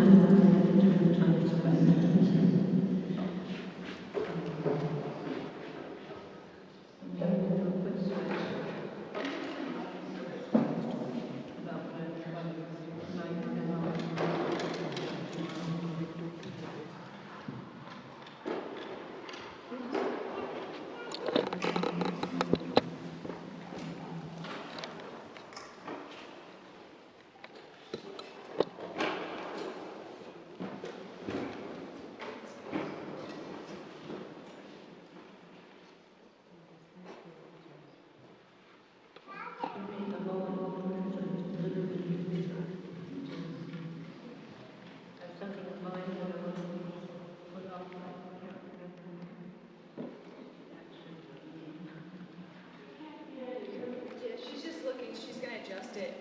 different types of meditation.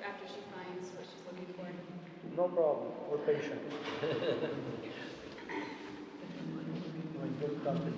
After she finds what she's looking for. No problem. We're patient. We're in good company.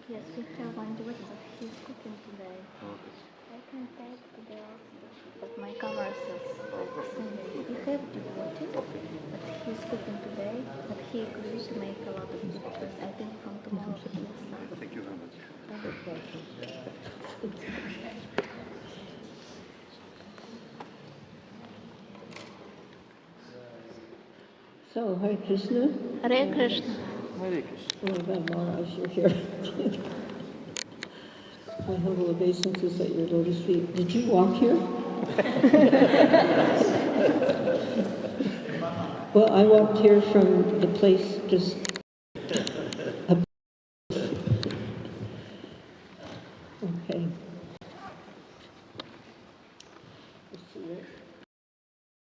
Yes, we have one daughter, but he's cooking today. I can take today also, but my camera says like Sunday. We have devotee, but he's cooking today, but he agreed to make a lot of pictures. I think from tomorrow he will start. Thank you very much. So, Hare Krishna. Hare Krishna. Hare Krishna. Oh, God, Maharaj, you're here. My humble obeisances at your lotus feet. Did you walk here? Well, I walked here from the place just up. Okay.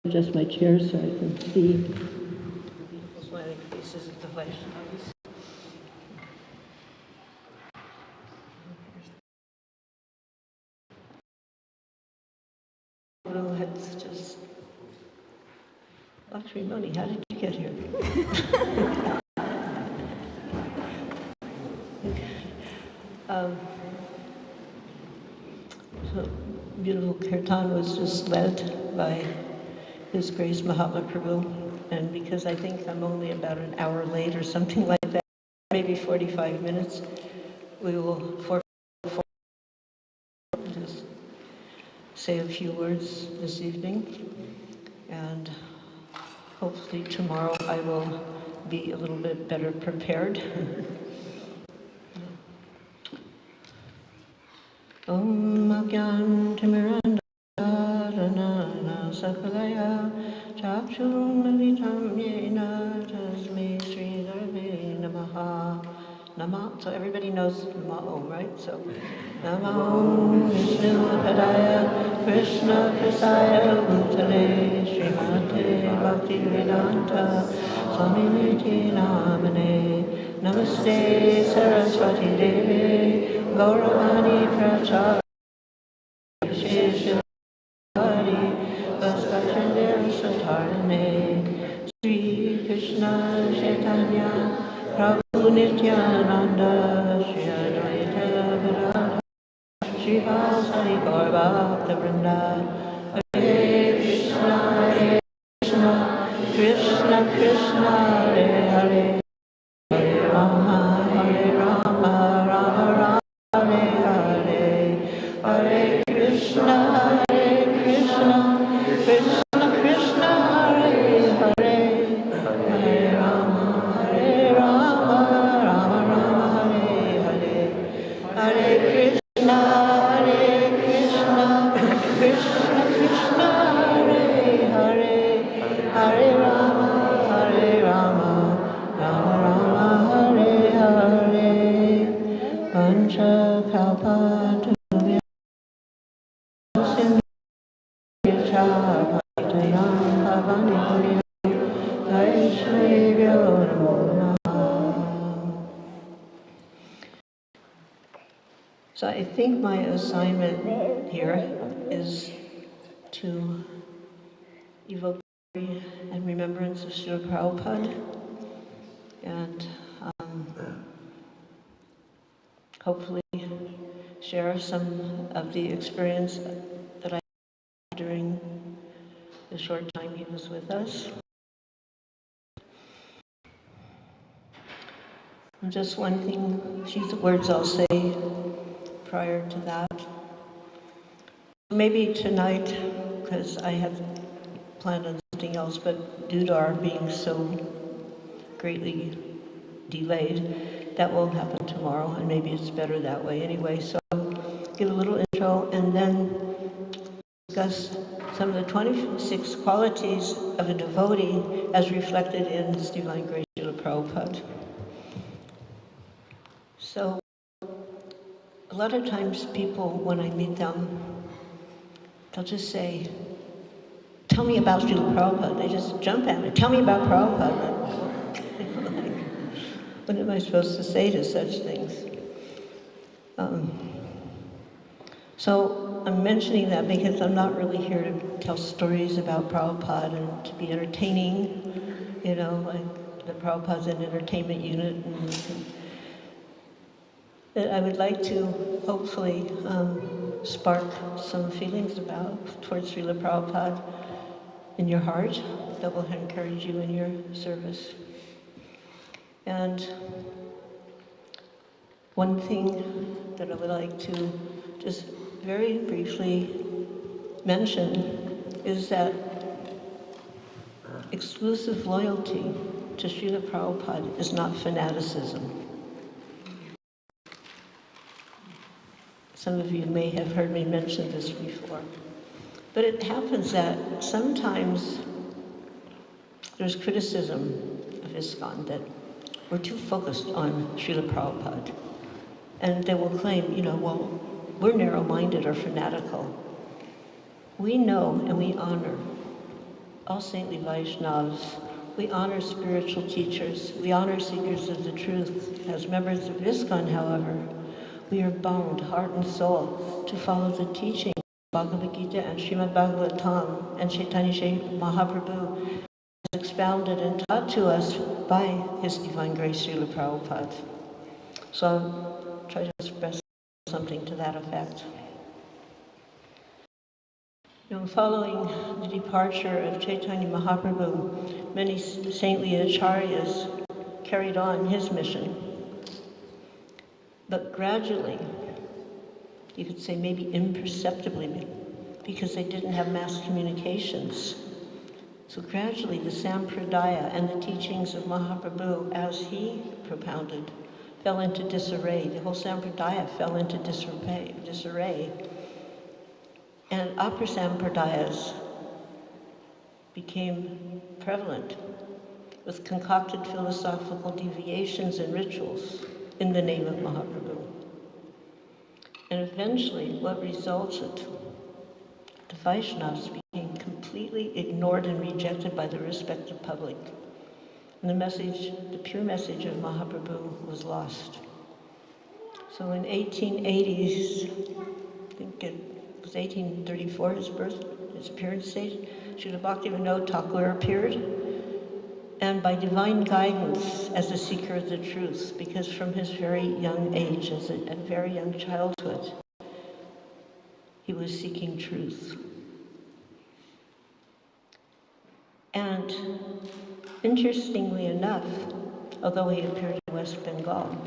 Adjust my chair so I can see the beautiful smiling faces of the Vaishnavas. Well, it's just Lakshmi Moni, how did you get here? So beautiful kirtan was just led by His Grace Mahatma Prabhu, and because I think I'm only about an hour late or something like that, maybe 45 minutes, we will just say a few words this evening, and hopefully tomorrow I will be a little bit better prepared. Om Agyan Timiranda Sakalaya Chakshum Militam Yena Tasme Sri Gurave Namaha. Nama. So everybody knows Nama Om, right? So Namo Vishnu Padaya Krishna Kasaya Bhutale Srimate Bhakti Vedanta Swamimiti Namane Namaste Saraswati Devi Gauravani Prachara Shri Vaskachandera Satarane Sri Krishna Chaitanya Prabhu Nityananda, Shri Advaita Gadadhara, Shri Vasari Gaur Bhakta Vrinda, Hare Krishna, Krishna, Krishna Krishna, Hare Hare, Hare Rama, Rama Rama, Hare Hare, Hare Krishna, Krishna, Krishna Krishna, Hare Hare, Hare Rama, Rama Rama, Hare Hare, Hare Krishna, Krishna, Krishna Krishna, Hare Hare, Hare Rama, Rama Rama, Hare Hare, Pancha Kalpatruya Sindhya Bhaktayam Bhavani Puriya Vaishnavyo Namo Namaha. So I think my assignment here is to evoke memory and remembrance of Srila Prabhupada, and hopefully share some of the experience that I had during the short time he was with us. And just one thing, a few words I'll say prior to that. Maybe tonight, because I had planned on something else, but due to our being so greatly delayed, that won't happen tomorrow, and maybe it's better that way anyway. So I'll give a little intro and then discuss some of the 26 qualities of a devotee as reflected in His Divine Grace Srila Prabhupada. So a lot of times people, when I meet them, they'll just say, tell me about Srila Prabhupada. They just jump at me, tell me about Prabhupada. What am I supposed to say to such things? So I'm mentioning that because I'm not really here to tell stories about Prabhupada and to be entertaining, you know, like the Prabhupada's an entertainment unit. And I would like to hopefully spark some feelings towards Srila Prabhupada in your heart that will encourage you in your service. And one thing that I would like to just very briefly mention is that exclusive loyalty to Srila Prabhupada is not fanaticism. Some of you may have heard me mention this before. But it happens that sometimes there's criticism of ISKCON that we're too focused on Srila Prabhupada. And they will claim, you know, well, we're narrow-minded or fanatical. We know and we honor all saintly Vaishnavas. We honor spiritual teachers. We honor seekers of the truth. As members of ISKCON, however, we are bound, heart and soul, to follow the teaching of Bhagavad Gita and Srimad Bhagavatam and Chaitanya Mahaprabhu as expounded and taught to us by His Divine Grace Srila Prabhupada. So I'll try to express something to that effect. You know, following the departure of Chaitanya Mahaprabhu, many saintly acharyas carried on his mission. But gradually, you could say maybe imperceptibly, because they didn't have mass communications. So gradually the Sampradaya and the teachings of Mahaprabhu, as he propounded, fell into disarray. The whole Sampradaya fell into disarray. And upper Sampradayas became prevalent with concocted philosophical deviations and rituals in the name of Mahaprabhu. And eventually, what resulted? The Vaishnavas became completely ignored and rejected by the respective public. And the pure message of Mahaprabhu was lost. So in 1880s, I think it was 1834, his appearance date, Srila Bhaktivinoda Thakur appeared and by divine guidance as a seeker of the truth, because from his very young age, as a very young childhood, he was seeking truth. And interestingly enough, although he appeared in West Bengal,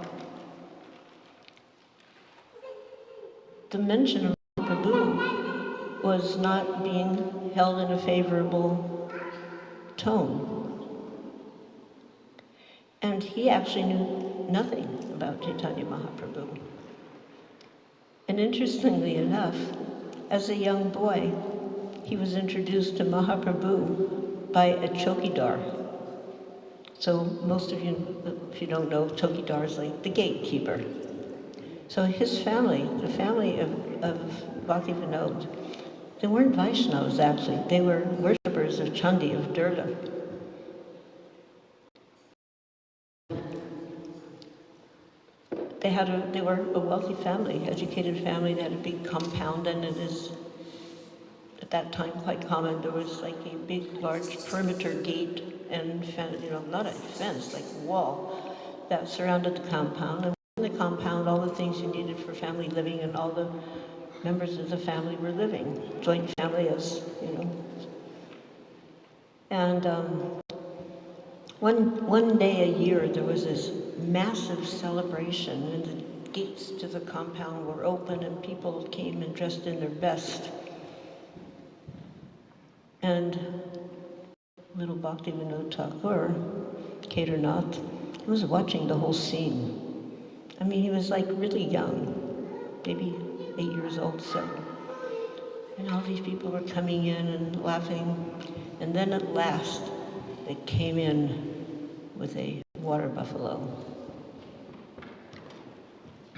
the mention of Prabhu was not being held in a favorable tone. And he actually knew nothing about Chaitanya Mahaprabhu. And interestingly enough, as a young boy, he was introduced to Mahaprabhu by a chokidar. So most of you, if you don't know, chokidar is like the gatekeeper. So his family, the family of Bhakti Vinod, they weren't Vaishnavas actually, they were worshippers of Chandi, of Durga. They were a wealthy family, educated family. They had a big compound, and it is at that time quite common. There was like a big, large perimeter gate and not a fence, like a wall that surrounded the compound. And in the compound, all the things you needed for family living, and all the members of the family were living, joint family, as you know. And one day a year, there was this massive celebration, and the gates to the compound were open, and people came and dressed in their best. And little Bhakti Vinod Thakur, Kedarnath, was watching the whole scene. I mean, he was like really young, maybe 8 years old, so. And all these people were coming in and laughing. And then at last, they came in with a water buffalo.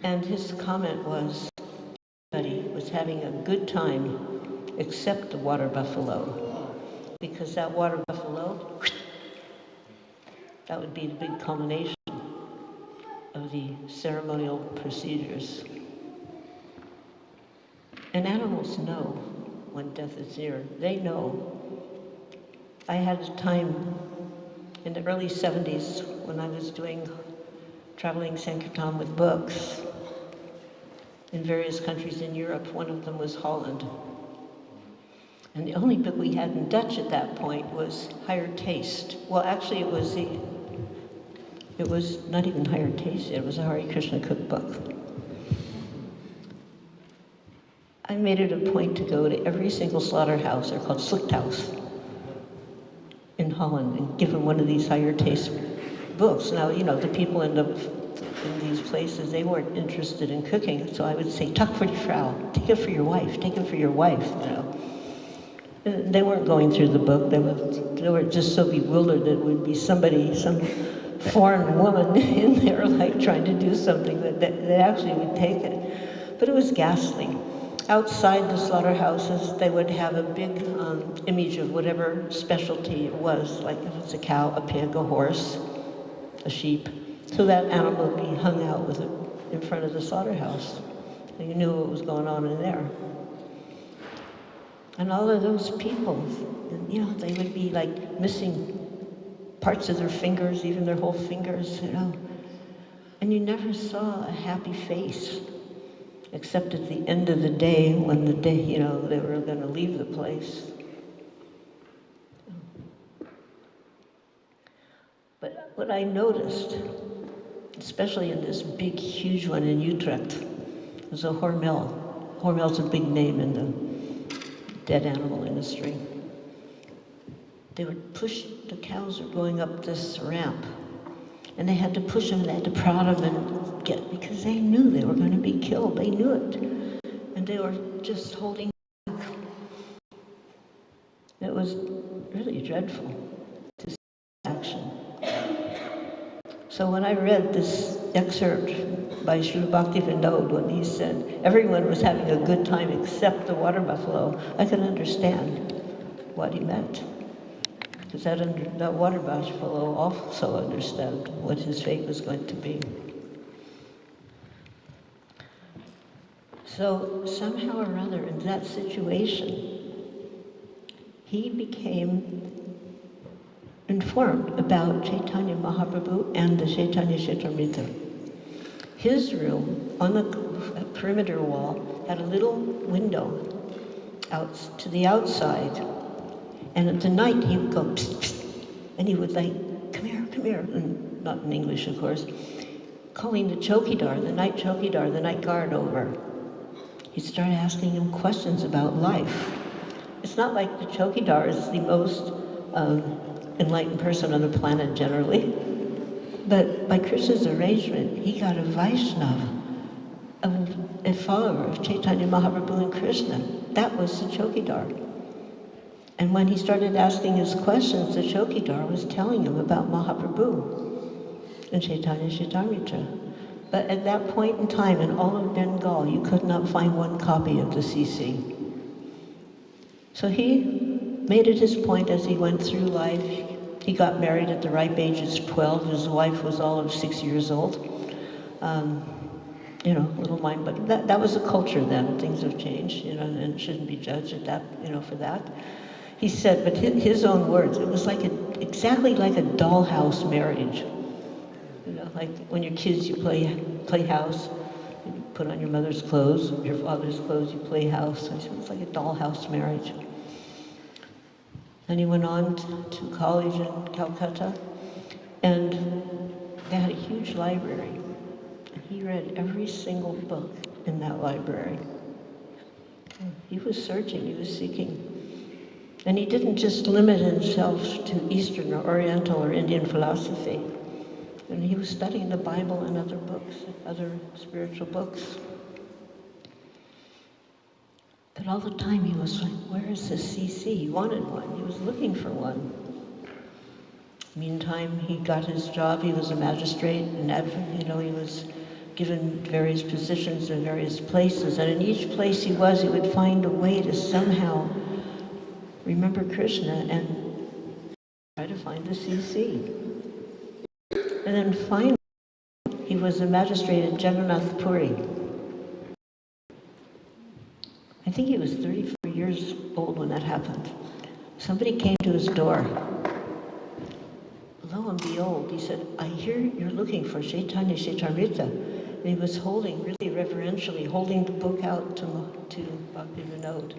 And his comment was, everybody was having a good time except the water buffalo, because that water buffalo, that would be the big culmination of the ceremonial procedures. And animals know when death is near. They know. I had a time in the early 70s when I was doing traveling Sankirtan with books in various countries in Europe. One of them was Holland. And the only book we had in Dutch at that point was Higher Taste. Well, actually it was not even Higher Taste, it was a Hare Krishna cookbook. I made it a point to go to every single slaughterhouse, they're called Slichthouse, in Holland, and give them one of these Higher Taste books. Now, the people in these places, they weren't interested in cooking, so I would say, "Tak for die Frau, take it for your wife, take it for your wife," And they weren't going through the book, they were just so bewildered that it would be some foreign woman in there, like trying to do something, that they actually would take it. But it was ghastly. Outside the slaughterhouses, they would have a big image of whatever specialty it was, like if it's a cow, a pig, a horse, a sheep. So that animal would be hung out with it in front of the slaughterhouse. And you knew what was going on in there. And all of those people, they would be like missing parts of their fingers, even their whole fingers, And you never saw a happy face, except at the end of the day, when they were going to leave the place. But what I noticed, especially in this big, huge one in Utrecht, was a hormel. Hormel's a big name in the dead animal industry. They would push, the cows were going up this ramp, and they had to push them, they had to prod them and because they knew they were going to be killed, they knew it. And they were just holding back. It was really dreadful to see action. So when I read this excerpt by Srila Bhakti Vinod, when he said everyone was having a good time except the water buffalo, I could understand what he meant. Because that water buffalo also understood what his fate was going to be. So somehow or other, in that situation, he became informed about Chaitanya Mahaprabhu and the Chaitanya Charitamrita. His room on the perimeter wall had a little window out to the outside, and at the night he would go psst, psst, and he would like, come here, and not in English of course, calling the chowkidar, the night guard over. He'd start asking him questions about life. It's not like the chowkidar is the most enlightened person on the planet generally, but by Krishna's arrangement, he got a Vaishnava, a follower of Chaitanya Mahaprabhu and Krishna. That was the chowkidar. And when he started asking his questions, the chowkidar was telling him about Mahaprabhu and Chaitanya Charitamrita. But at that point in time, in all of Bengal, you could not find one copy of the CC. So he made it his point as he went through life. He got married at the ripe age of 12. His wife was all of 6 years old. Little mind, but that was the culture then. Things have changed, and shouldn't be judged at that, for that. He said, but his own words, it was exactly like a dollhouse marriage. Like when you're kids, you play house, you put on your mother's clothes, your father's clothes, you play house. It's like a dollhouse marriage. Then he went on to college in Calcutta, and they had a huge library. And he read every single book in that library. He was searching, he was seeking. And he didn't just limit himself to Eastern or Oriental or Indian philosophy. And he was studying the Bible and other books, other spiritual books. But all the time he was like, where is the CC? He wanted one. He was looking for one. Meantime, he got his job. He was a magistrate, and he was given various positions in various places. And in each place he would find a way to somehow remember Krishna and try to find the CC. And then finally, he was a magistrate at Jagannath Puri. I think he was 34 years old when that happened. Somebody came to his door. Lo and behold, he said, I hear you're looking for Chaitanya Charitamrita. And he was really reverentially holding the book out to Bhakti Vinod.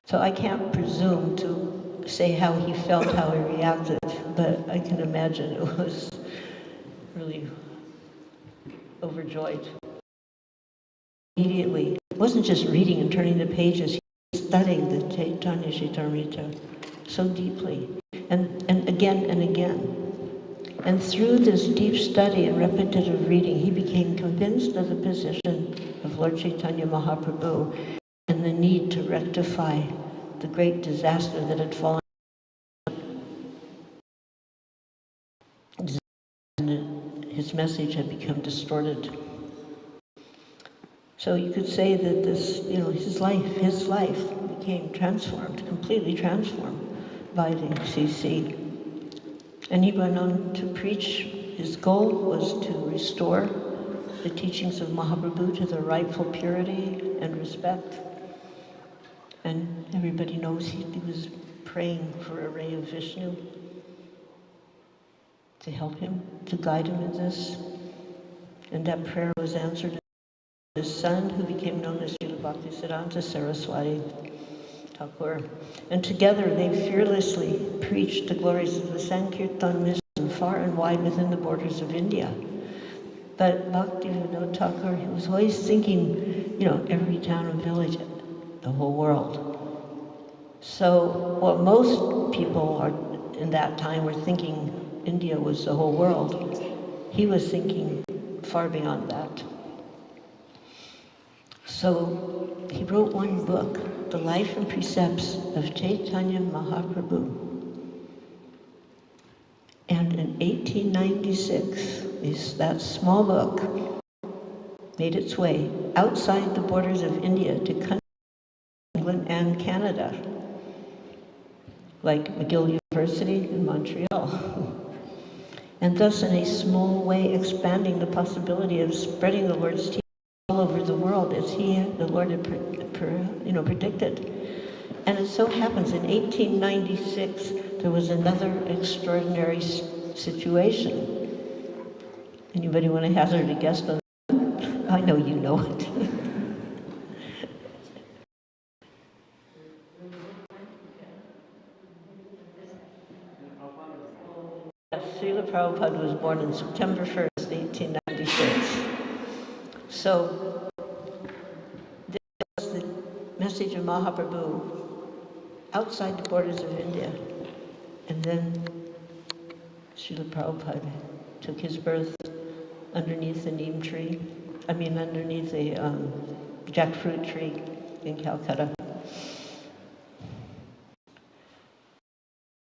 So I can't presume to say how he felt, how he reacted, but I can imagine it was really overjoyed. Immediately, it wasn't just reading and turning the pages, he was studying the Chaitanya Charitamrita so deeply, and again and again. And through this deep study and repetitive reading, he became convinced of the position of Lord Chaitanya Mahaprabhu and the need to rectify the great disaster that had fallen. His message had become distorted. So you could say that this, his life became transformed, completely transformed by the CC. And he went on to preach. His goal was to restore the teachings of Mahaprabhu to their rightful purity and respect. And everybody knows he was praying for a ray of Vishnu to help him, to guide him in this. And that prayer was answered. His son, who became known as Srila Bhaktisiddhanta Saraswati Thakur. And together they fearlessly preached the glories of the Sankirtan mission far and wide within the borders of India. But Bhakti Vinod Thakur, he was always thinking, every town and village, the whole world. So what most people in that time were thinking India was the whole world, he was thinking far beyond that. So he wrote one book, The Life and Precepts of Chaitanya Mahaprabhu. And in 1896, that small book made its way outside the borders of India to England and Canada, like McGill University in Montreal. And thus, in a small way, expanding the possibility of spreading the Lord's teaching all over the world, as the Lord had predicted. And it so happens in 1896, there was another extraordinary situation. Anybody want to hazard a guess on that? I know you know it. Yes, Srila Prabhupada was born on September 1st, 1896. So, this was the message of Mahaprabhu outside the borders of India. And then Srila Prabhupada took his birth underneath a neem tree, underneath a jackfruit tree in Calcutta.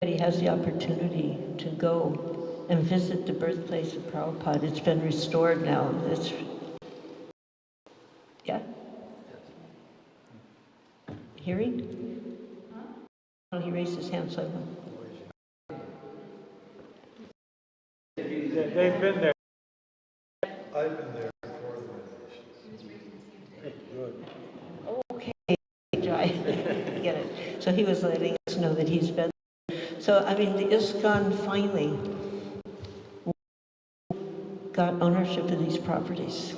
He has the opportunity to go and visit the birthplace of Prabhupada. It's been restored now. Yeah? Hearing? Oh, he raised his hand, so I went. They've been there. I've been there before the renovations. Good. Okay, I get it. So he was letting us know that he's been. So, the ISKCON finally got ownership of these properties.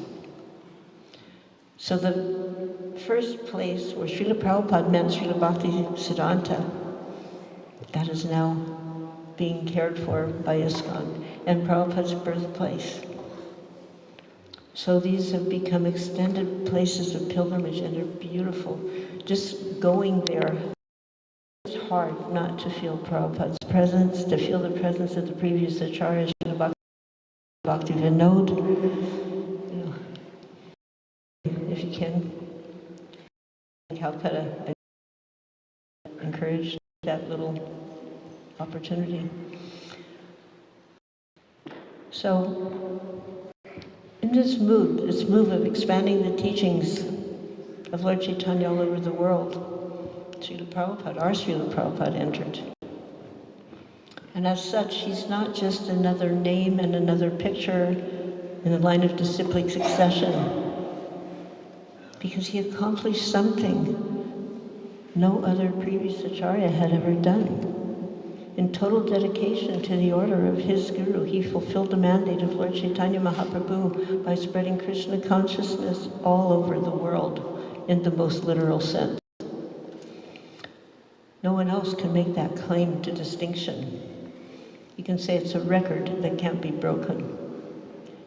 So the first place where Srila Prabhupada met Srila Bhakti Siddhanta, that is now being cared for by ISKCON, and Prabhupada's birthplace. So these have become extended places of pilgrimage, and they're beautiful. Just going there, it's hard not to feel Prabhupada's presence, to feel the presence of the previous Acharya, Srila Bhakti Vinod. If you can, in Calcutta, I encourage that little opportunity. So, in this move of expanding the teachings of Lord Chaitanya all over the world, Srila Prabhupada, our Srila Prabhupada entered. And as such, he's not just another name and another picture in the line of disciplic succession, because he accomplished something no other previous Acharya had ever done. In total dedication to the order of his Guru, he fulfilled the mandate of Lord Chaitanya Mahaprabhu by spreading Krishna consciousness all over the world in the most literal sense. No one else can make that claim to distinction. You can say it's a record that can't be broken.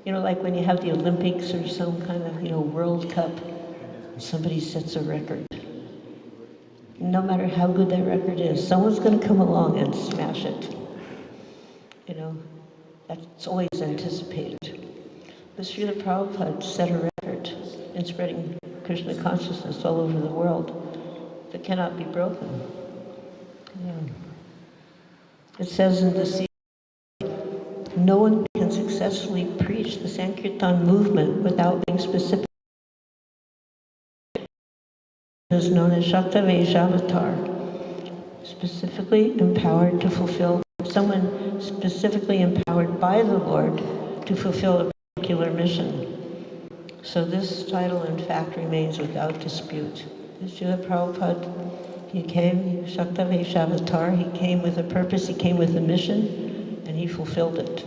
Like when you have the Olympics or some kind of, World Cup, somebody sets a record. No matter how good that record is, someone's going to come along and smash it. That's always anticipated. But Srila Prabhupada set a record in spreading Krishna consciousness all over the world that cannot be broken. It says in the sea, no one can successfully preach the Sankirtan movement without being specific. It is known as Shakta Vaishnava, specifically empowered to fulfill, someone specifically empowered by the Lord to fulfill a particular mission. So this title, in fact, remains without dispute. Srila Prabhupada, he came, Shakta Vaishnava, he came with a purpose, he came with a mission, and he fulfilled it.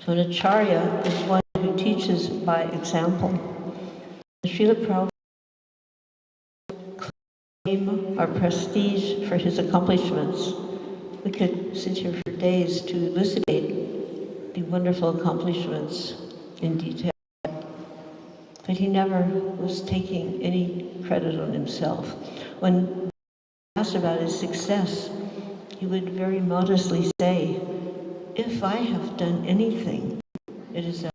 So an Acharya is one who teaches by example. Srila Prabhupada claimed our prestige for his accomplishments. We could sit here for days to elucidate the wonderful accomplishments in detail. But he never was taking any credit on himself. When asked about his success, he would very modestly say, if I have done anything, it is the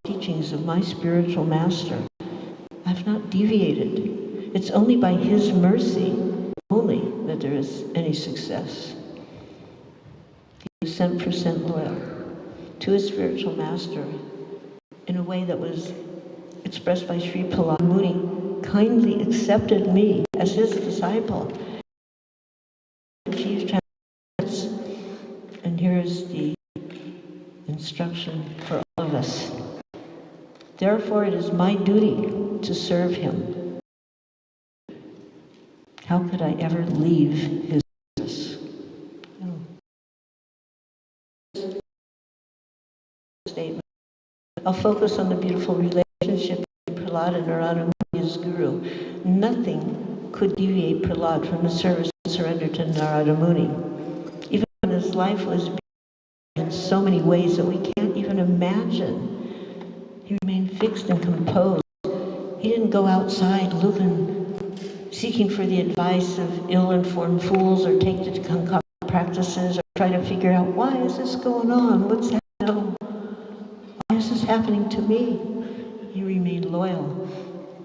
teachings of my spiritual master. I've not deviated. It's only by his mercy only that there is any success. He was 100% loyal to his spiritual master in a way that was expressed by Sri Pillai Muni, kindly accepted me as his disciple. Achieved transcendence. And here is the instruction for all of us. Therefore, it is my duty to serve him. How could I ever leave his service? No. Statement. I'll focus on the beautiful relationship between Prahlad and Narada Muni, his guru. Nothing could deviate Prahlad from the service and surrender to Narada Muni. Even when his life was in so many ways that we can't even imagine, he remained fixed and composed. He didn't go outside seeking for the advice of ill-informed fools or take to concoct practices or try to figure out, why is this going on? What's happening? Why is this happening to me? He remained loyal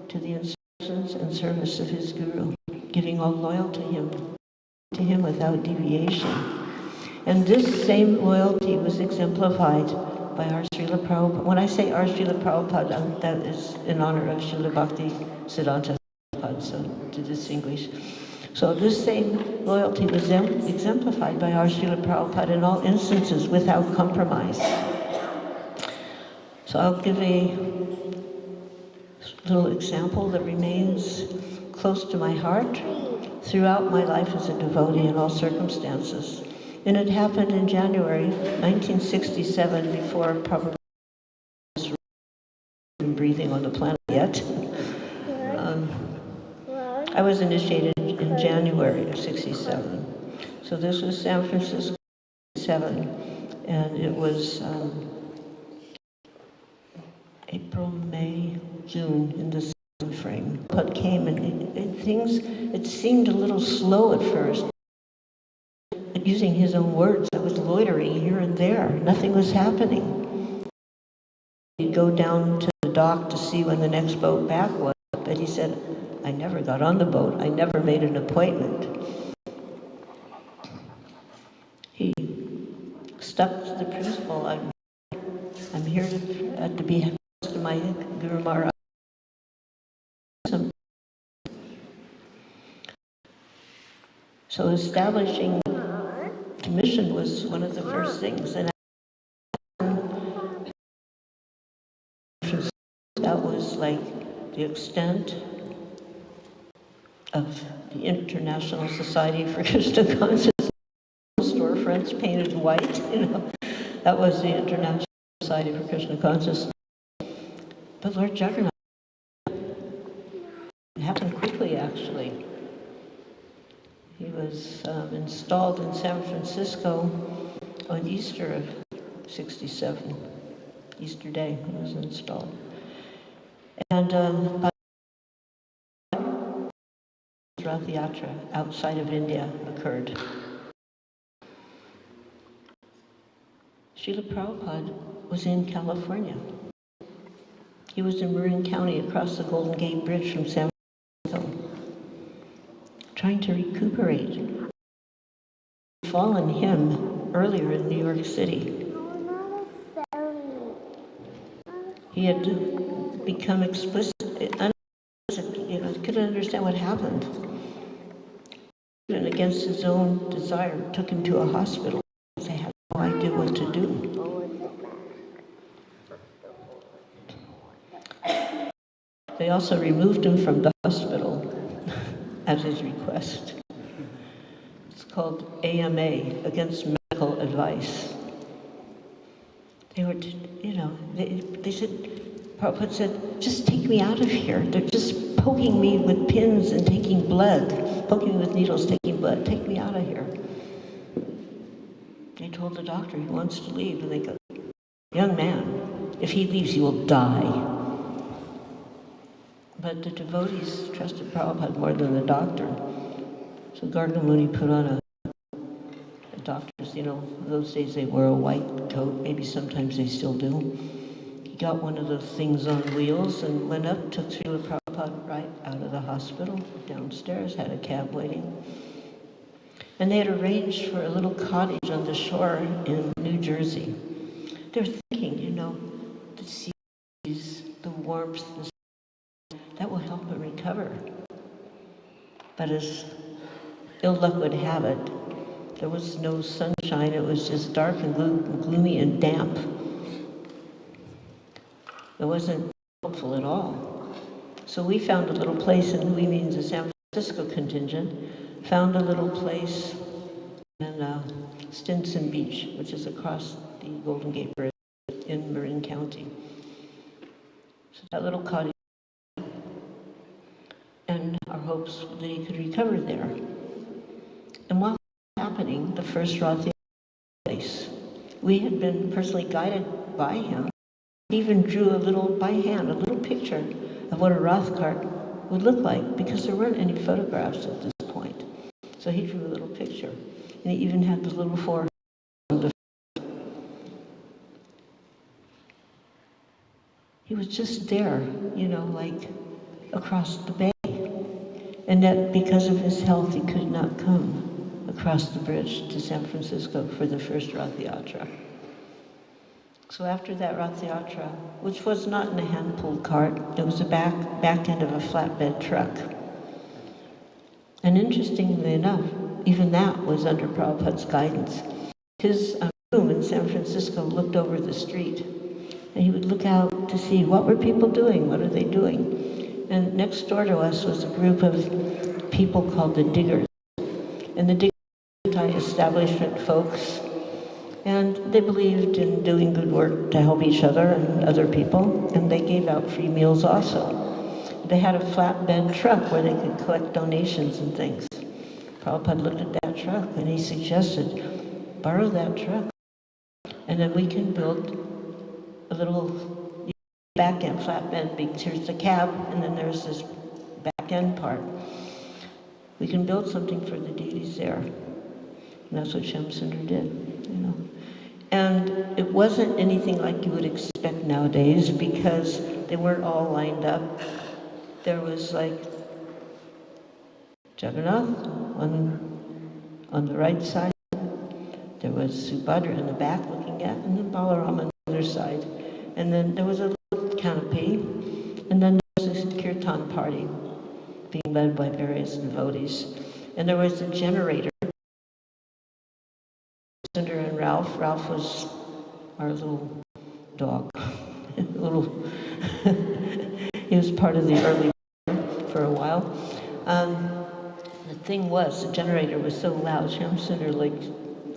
to the instructions and service of his guru, giving all loyalty to him without deviation. And this same loyalty was exemplified by our Srila Prabhupada. When I say our Srila Prabhupada, that is in honor of Srila Bhakti Siddhanta Prabhupada, so to distinguish. So this same loyalty was exemplified by our Srila Prabhupada in all instances without compromise. So I'll give a little example that remains close to my heart throughout my life as a devotee in all circumstances. And it happened in January 1967, before Prabhupada was breathing on the planet yet. I was initiated in January of 67. So this was San Francisco 67, and it was April, May, June in this frame. But came and it seemed a little slow at first. Using his own words, I was loitering here and there. Nothing was happening. He'd go down to the dock to see when the next boat back was, but he said, I never got on the boat. I never made an appointment. He stuck to the principle, I'm here to be to my Guru Maharaj. So establishing the mission was one of the first things, and that was like the extent of the International Society for Krishna Consciousness. Storefronts painted white, that was the International Society for Krishna Consciousness. But Lord Jagannath, it happened quickly, actually. He was installed in San Francisco on Easter of 67. Easter Day, he was installed. And Rath Yatra outside of India occurred. Srila Prabhupada was in California. He was in Marin County across the Golden Gate Bridge from San Francisco, trying to recuperate. Fallen him earlier in New York City. He had become explicit, couldn't understand what happened. And against his own desire, took him to a hospital. They had no idea what to do. They also removed him from the hospital at his request. It's called AMA, Against Medical Advice. They were, they said, Prabhupada said, just take me out of here. They're just poking me with pins and taking blood, poking me with needles, taking blood. Take me out of here. They told the doctor he wants to leave, and they go, young man, if he leaves, he will die. But the devotees trusted Prabhupada more than the doctor. So Garga Muni put on the doctors, those days they wore a white coat, maybe sometimes they still do. He got one of those things on wheels and went up, took Srila Prabhupada right out of the hospital, downstairs, had a cab waiting. And they had arranged for a little cottage on the shore in New Jersey. They're thinking, the seas, the warmth, that will help him recover. But as ill luck would have it, there was no sunshine. It was just dark and gloomy and damp. It wasn't helpful at all. So we found a little place in New Orleans, San Francisco contingent found a little place in Stinson Beach, which is across the Golden Gate Bridge in Marin County. So that little cottage, and our hopes that he could recover there. And while it was happening, the first Rath place, we had been personally guided by him. He even drew a little, by hand, a little picture of what a Rath cart would look like, because there weren't any photographs at this point. So he drew a little picture, and he even had the little four. He was just there, you know, like across the bay. And that because of his health, he could not come across the bridge to San Francisco for the first Rath Yatra. So after that Rath Yatra, which was not in a hand-pulled cart, it was the back end of a flatbed truck. And interestingly enough, even that was under Prabhupada's guidance. His room in San Francisco looked over the street, and he would look out to see what were people doing, what are they doing. And next door to us was a group of people called the Diggers. And the Diggers were anti-establishment folks, and they believed in doing good work to help each other and other people, and they gave out free meals also. They had a flatbed truck where they could collect donations and things. Prabhupada looked at that truck and he suggested, borrow that truck, and then we can build a little back end flatbed, because here's the cab, and then there's this back end part. We can build something for the deities there. And that's what Shamsundar did, you know. And it wasn't anything like you would expect nowadays, because they weren't all lined up. There was like Jagannath on the right side. There was Subhadra in the back looking at, and then Balaram on the other side. And then there was a little canopy, and then there was this kirtan party being led by various devotees. And there was a generator. Cinder and Ralph. Ralph was our little dog. He was part of the early for a while. The thing was, the generator was so loud, Shamsundar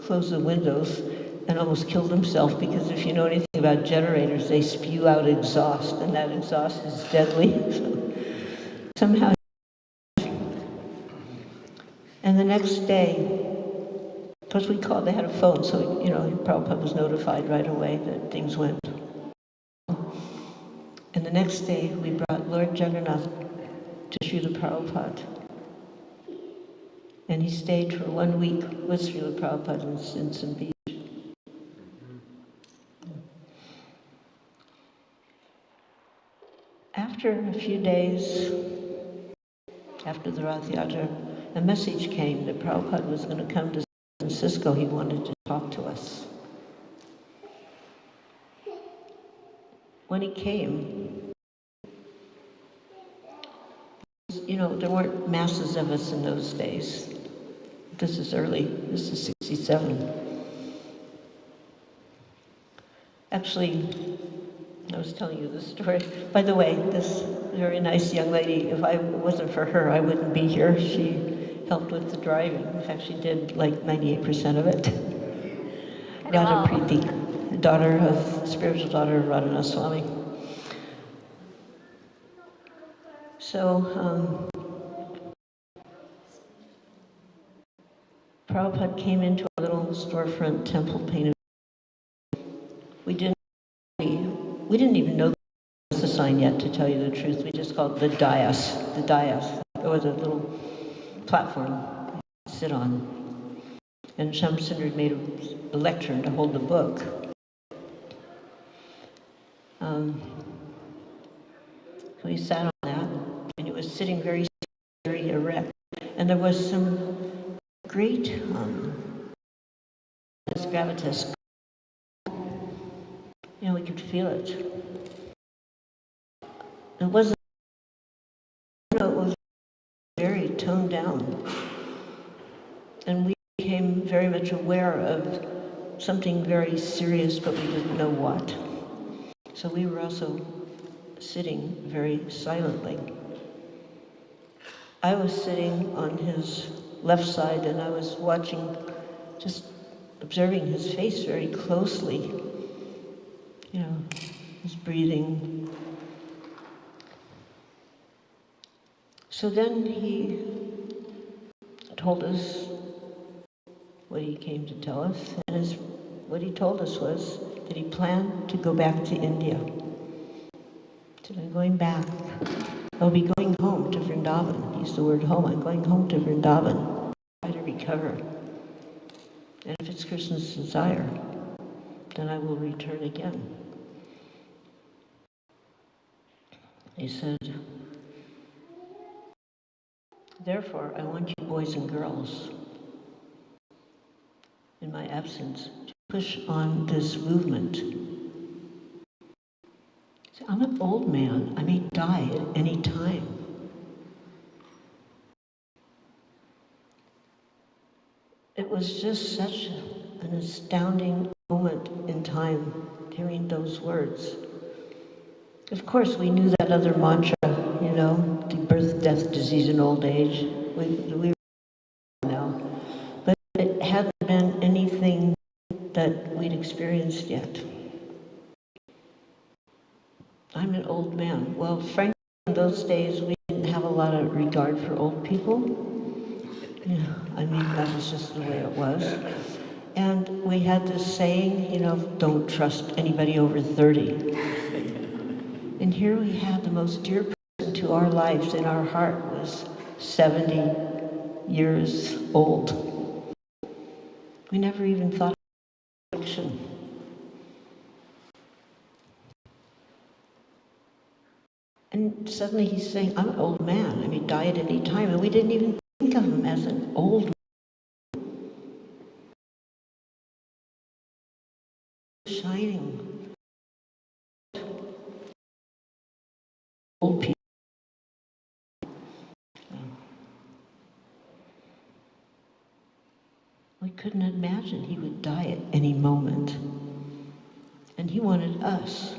closed the windows and almost killed himself, because if you know anything about generators, they spew out exhaust, and that exhaust is deadly. So somehow, and the next day, because they had a phone, so, you know, Prabhupada was notified right away that things went. And the next day, we brought Lord Jagannath to Srila Prabhupada. And he stayed for 1 week with Srila Prabhupada in Stinson Beach. After a few days, after the Rath Yatra, a message came that Prabhupada was going to come to San Francisco. He wanted to talk to us. When he came, you know, there weren't masses of us in those days. This is 67. Actually, I was telling you this story. By the way, this very nice young lady, if it wasn't for her, I wouldn't be here. She helped with the driving. In fact, she did like 98% of it. Radha Preeti, spiritual daughter of Radhanath Swami. So, Prabhupada came into a little storefront temple painted. We didn't even know the sign yet, to tell you the truth. We just called it the dais. There was a little platform to sit on. And Shamsundar made a lectern to hold the book. We sat on that, and it was sitting very, very erect. And there was some great gravitas. You know, we could feel it. It wasn't, you know, it was very toned down. And we became very much aware of something very serious, but we didn't know what. So we were also sitting very silently. I was sitting on his left side and I was watching, just observing his face very closely. You know, his breathing. So then he told us what he came to tell us, and what he told us was that he planned to go back to India. He said, I'm going back. I'll be going home to Vrindavan. He used the word home. I'm going home to Vrindavan. Try to recover. And if it's Krishna's desire, then I will return again. He said, therefore, I want you boys and girls, in my absence, to push on this movement. See, I'm an old man. I may die at any time. It was just such an astounding moment in time, hearing those words. Of course, we knew that other mantra, you know, the birth, death, disease, and old age. We were now. But it hadn't been anything that we'd experienced yet. I'm an old man. Well, frankly, in those days, we didn't have a lot of regard for old people. You know, I mean, that was just the way it was. And we had this saying, you know, don't trust anybody over 30. And here we had the most dear person to our lives in our heart was 70 years old. We never even thought of action. And suddenly he's saying, I'm an old man. I may die at any time. And we didn't even think of him as an old man. Shining. Old people. We couldn't imagine he would die at any moment. And he wanted us,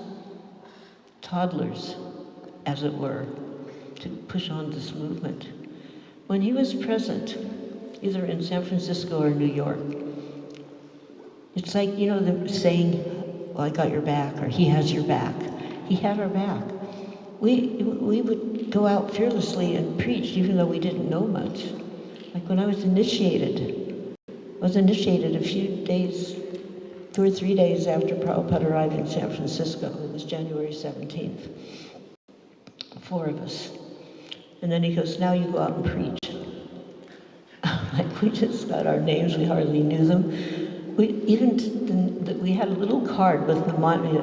toddlers, as it were, to push on this movement. When he was present, either in San Francisco or New York, it's like, you know, the saying, well, I got your back, or he has your back. He had our back. We would go out fearlessly and preach, even though we didn't know much. Like when I was initiated a few days, 2 or 3 days after Prabhupada arrived in San Francisco. It was January 17th. 4 of us. And then he goes, now you go out and preach. Like we just got our names, we hardly knew them. We had a little card with the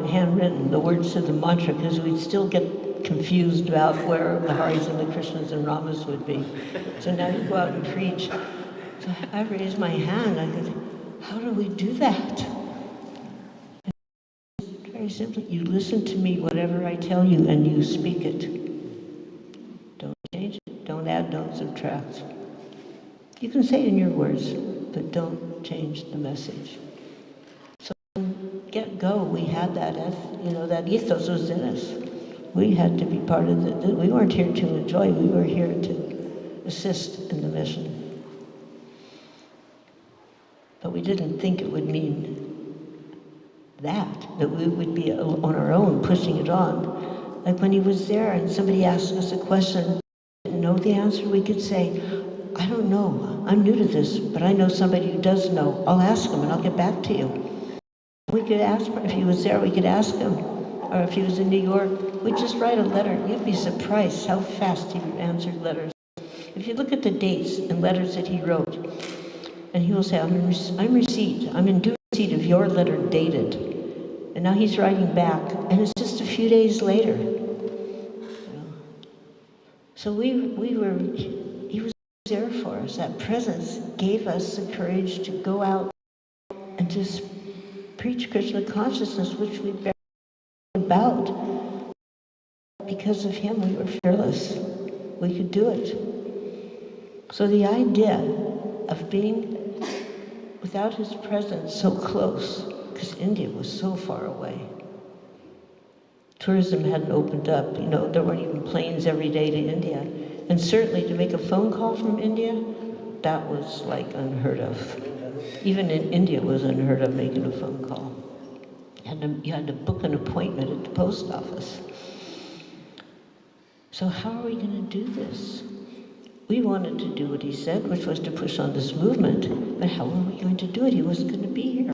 handwritten, the words to the mantra, because we'd still get confused about where the Haris and the Krishnas and Ramas would be. So now you go out and preach. So I raised my hand, I go, how do we do that? Very simply, you listen to me, whatever I tell you, and you speak it. Don't change it, don't add, don't subtract. You can say it in your words, but don't change the message. So from get-go, we had that, that ethos was in us. We had to be part of it. We weren't here to enjoy, we were here to assist in the mission. But we didn't think it would mean that we would be on our own pushing it on. Like when he was there and somebody asked us a question, didn't know the answer, we could say, I don't know, I'm new to this, but I know somebody who does know. I'll ask him and I'll get back to you. We could ask, if he was there, we could ask him. Or if he was in New York, we'd just write a letter. You'd be surprised how fast he answered letters. If you look at the dates and letters that he wrote, and he will say, I'm in due receipt of your letter dated. And now he's writing back, and it's just a few days later. So he was there for us. That presence gave us the courage to go out and just preach Krishna consciousness, which we barely about. Because of him, we were fearless. We could do it. So the idea of being without his presence so close, because India was so far away. Tourism hadn't opened up, there weren't even planes every day to India. And certainly to make a phone call from India, that was like unheard of. Even in India it was unheard of making a phone call. You had to book an appointment at the post office. So how are we going to do this? We wanted to do what he said, which was to push on this movement, but how are we going to do it? He wasn't going to be here.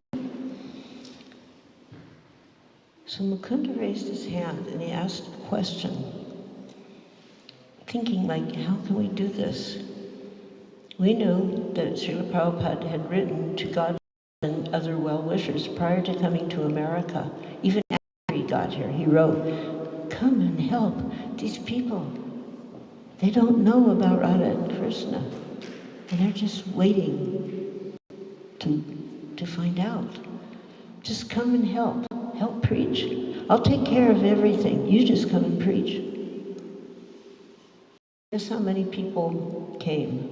So Mukunda raised his hand and he asked a question, thinking like, how can we do this? We knew that Srila Prabhupada had written to God and other well-wishers prior to coming to America. Even after he got here, he wrote, come and help these people. They don't know about Radha and Krishna, and they're just waiting to find out. Just come and help. Help preach. I'll take care of everything. You just come and preach. Guess how many people came?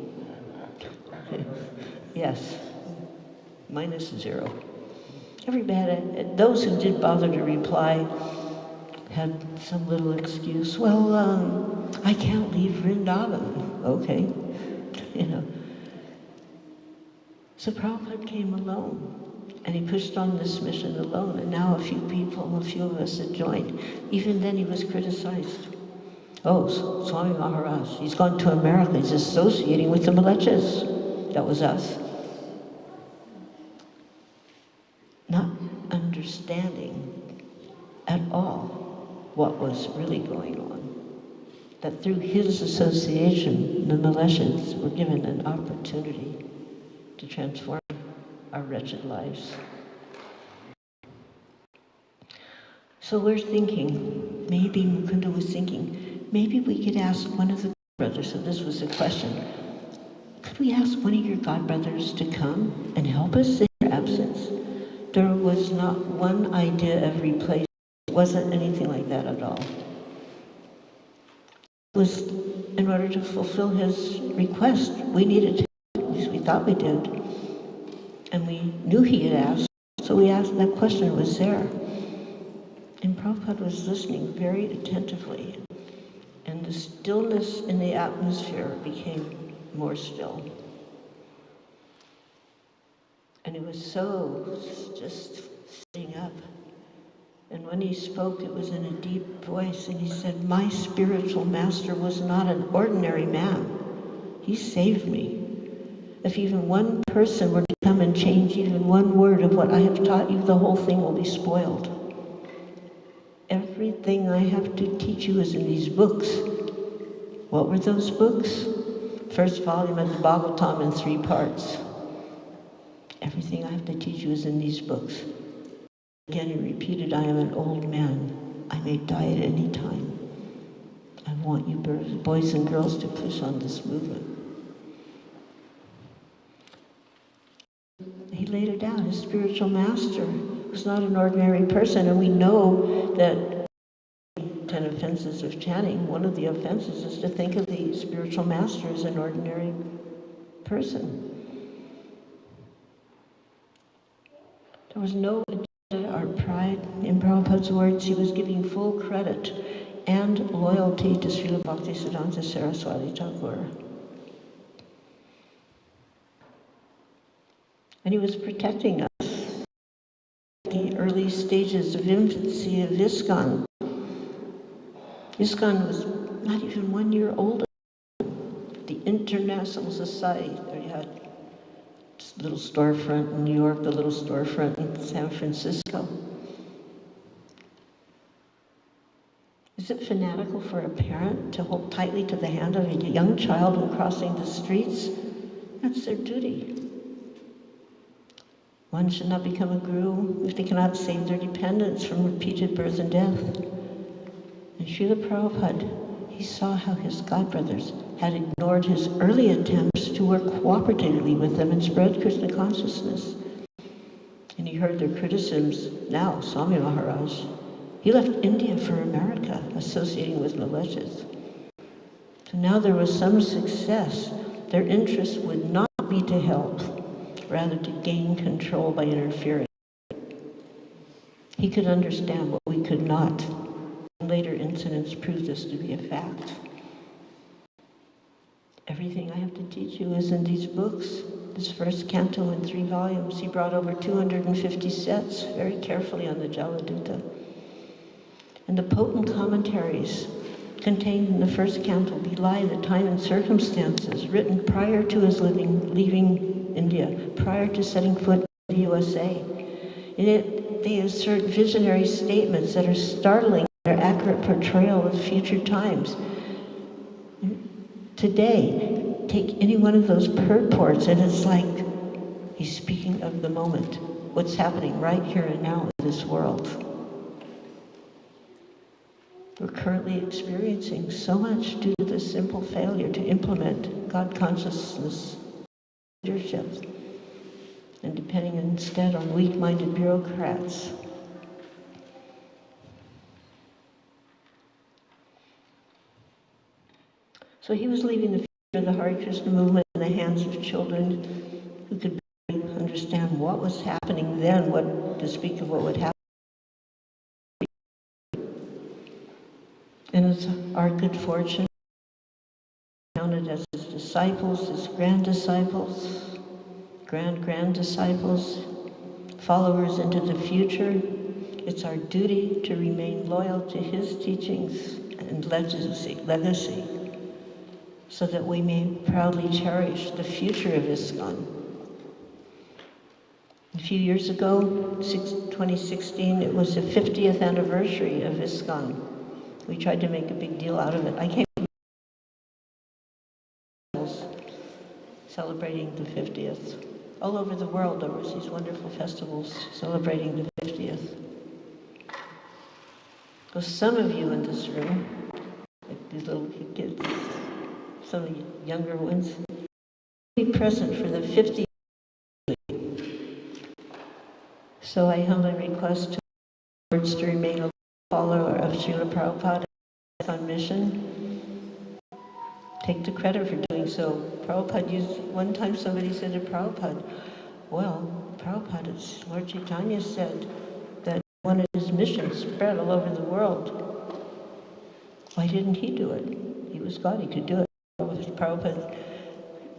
Yes, -0. Everybody, those who did bother to reply had some little excuse. Well, I can't leave Vrindavan. Okay, you know. So Prabhupada came alone, and he pushed on this mission alone, and now a few of us had joined. Even then he was criticized. Oh, Swami Maharaj, he's gone to America, he's associating with the Malachas. That was us. Not understanding at all what was really going on. That through his association, the Malachas were given an opportunity to transform our wretched lives. So we're thinking, maybe Mukunda was thinking, maybe we could ask one of the brothers, so this was a question, could we ask one of your godbrothers to come and help us in your absence? There was not one idea of replacement. It wasn't anything like that at all. It was in order to fulfill his request. We needed to, at least we thought we did. And we knew he had asked, so we asked, that question was there. And Prabhupada was listening very attentively. And the stillness in the atmosphere became more still. And he was so just sitting up. And when he spoke, it was in a deep voice, and he said, my spiritual master was not an ordinary man. He saved me. If even one person were to come and change even one word of what I have taught you, the whole thing will be spoiled. Everything I have to teach you is in these books. What were those books? First volume of the Bhagavatam in 3 parts. Everything I have to teach you is in these books. Again, he repeated, I am an old man. I may die at any time. I want you boys and girls to push on this movement. He laid it down. His spiritual master was not an ordinary person, and we know that 10 offenses of chanting, one of the offenses is to think of the spiritual master as an ordinary person. There was no agenda or pride. In Prabhupada's words, he was giving full credit and loyalty to Srila Bhaktisiddhanta Saraswati Thakur. And he was protecting us. The early stages of infancy of ISKCON. ISKCON was not even 1 year old. The International Society, there you had this little storefront in New York, the little storefront in San Francisco. Is it fanatical for a parent to hold tightly to the hand of a young child when crossing the streets? That's their duty. One should not become a guru if they cannot save their dependents from repeated birth and death. And Srila Prabhupada, he saw how his godbrothers had ignored his early attempts to work cooperatively with them and spread Krishna consciousness. And he heard their criticisms. Now, Swami Maharaj, he left India for America, associating with Malachas. So now there was some success. Their interest would not be to help, rather to gain control by interfering. He could understand what we could not. Later incidents proved this to be a fact. Everything I have to teach you is in these books. This first canto in 3 volumes. He brought over 250 sets, very carefully on the Jaladuta. And the potent commentaries contained in the first canto belie the time and circumstances written prior to his leaving India, prior to setting foot in the USA. In it, they assert visionary statements that are startling, their accurate portrayal of future times. Today, take any one of those purports and it's like he's speaking of the moment, what's happening right here and now in this world. We're currently experiencing so much due to this simple failure to implement God consciousness leadership and depending instead on weak-minded bureaucrats. So he was leaving the future of the Hare Krishna movement in the hands of children who could barely understand what was happening then, what to speak of what would happen. And it's our good fortune, counted as his disciples, his grand-disciples, grand-disciples, followers into the future. It's our duty to remain loyal to his teachings and legacy, so that we may proudly cherish the future of ISKCON. A few years ago, 2016, it was the 50th anniversary of ISKCON. We tried to make a big deal out of it. I came celebrating the 50th. All over the world, there was these wonderful festivals celebrating the 50th. So some of you in this room, like these little kids, some of the younger ones, be present for the 50th. So I humbly request to words to remain a follower of Srila Prabhupada on mission. Take the credit for doing so. Prabhupada used, one time somebody said to Prabhupada, well, Prabhupada's, Lord Chaitanya said that one of his missions spread all over the world. Why didn't he do it? He was God, he could do it. Prabhupada,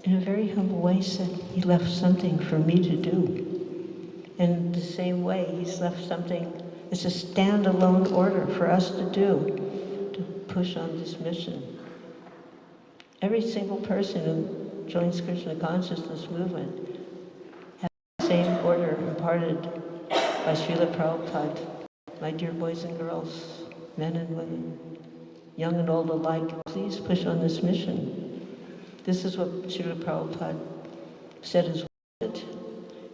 in a very humble way, said he left something for me to do. In the same way, he's left something, it's a standalone order for us to do, to push on this mission. Every single person who joins Krishna consciousness movement has the same order imparted by Srila Prabhupada. My dear boys and girls, men and women, young and old alike, please push on this mission. This is what Srila Prabhupada said is it,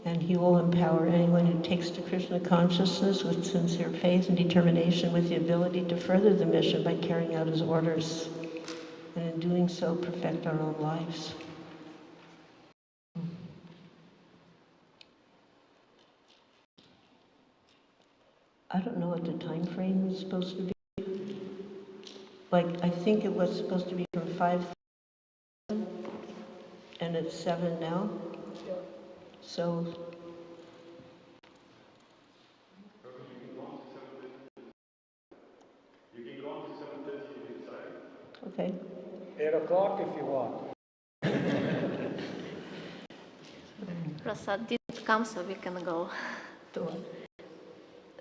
and he will empower anyone who takes to Krishna consciousness with sincere faith and determination with the ability to further the mission by carrying out his orders, and in doing so, perfect our own lives. I don't know what the time frame is supposed to be. Like, I think it was supposed to be from 5, and it's 7 now. So, You can go on to 7:30 if you decide. okay. 8 o'clock if you want. Prasad didn't come, so we can go. The what?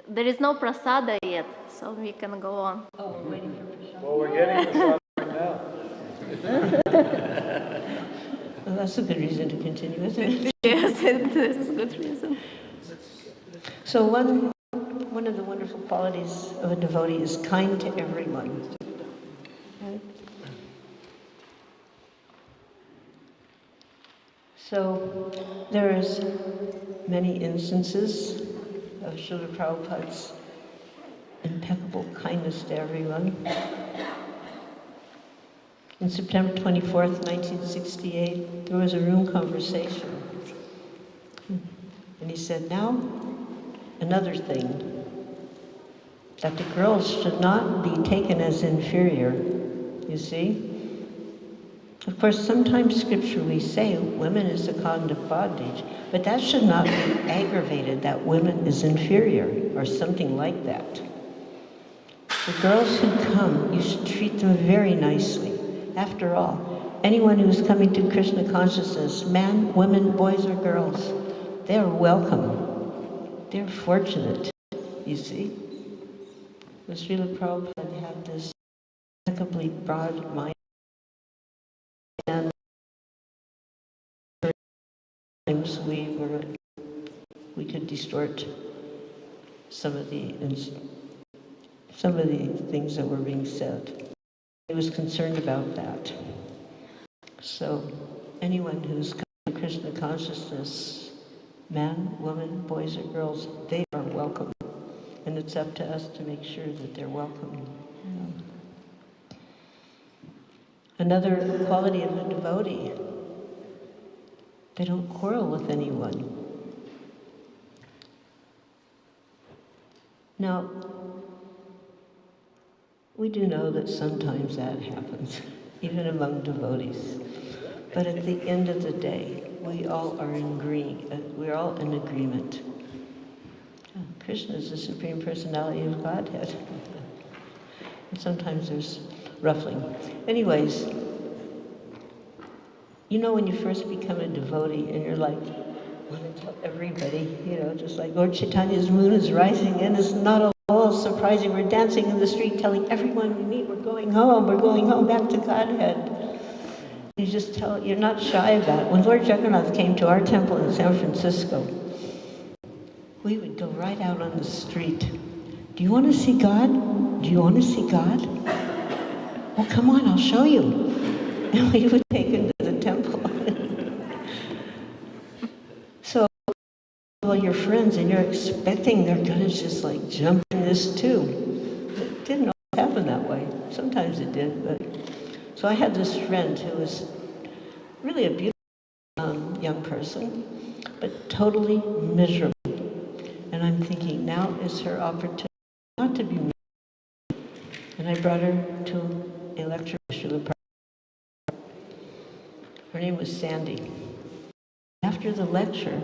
There is no prasada yet, so we can go on. Oh, we're waiting for Prashant. Well, we're getting the shot right now. Well, that's a good reason to continue, isn't it? Yes, this is a good reason. So one of the wonderful qualities of a devotee is kind to everyone. Right? So there is many instances of Srila Prabhupada's impeccable kindness to everyone. On September 24th, 1968, there was a room conversation. And he said, now, another thing, that the girls should not be taken as inferior, you see? Of course, sometimes scripture we say women is a kind of bondage, but that should not be aggravated that women is inferior or something like that. The girls who come, you should treat them very nicely. After all, anyone who's coming to Krishna consciousness, men, women, boys or girls, they're welcome. They're fortunate, you see. The Srila Prabhupada had this impeccably broad mind, and times we could distort some of the things that were being said. He was concerned about that. So anyone who's come to Krishna consciousness, men, women, boys or girls, they are welcome. And it's up to us to make sure that they're welcome. Yeah. Another quality of a devotee, they don't quarrel with anyone. Now, we do know that sometimes that happens, even among devotees. But at the end of the day, we all are we're all in agreement. Krishna is the Supreme Personality of Godhead. And sometimes there's ruffling. Anyways, you know when you first become a devotee and you're like, I want to tell everybody, just like Lord Chaitanya's moon is rising and it's not at all surprising. We're dancing in the street telling everyone we meet we're going home back to Godhead. You just you're not shy about it. When Lord Jagannath came to our temple in San Francisco, we would go right out on the street. Do you want to see God? Do you want to see God? Well, come on, I'll show you. And we would take him to the temple. So, all your friends, and you're expecting they're going to just like jump in this too. It didn't always happen that way. Sometimes it did, but. So I had this friend who was really a beautiful young person, but totally miserable. And I'm thinking, now is her opportunity not to be miserable. And I brought her to a lecture with Srila Prabhupada. Her name was Sandy. After the lecture,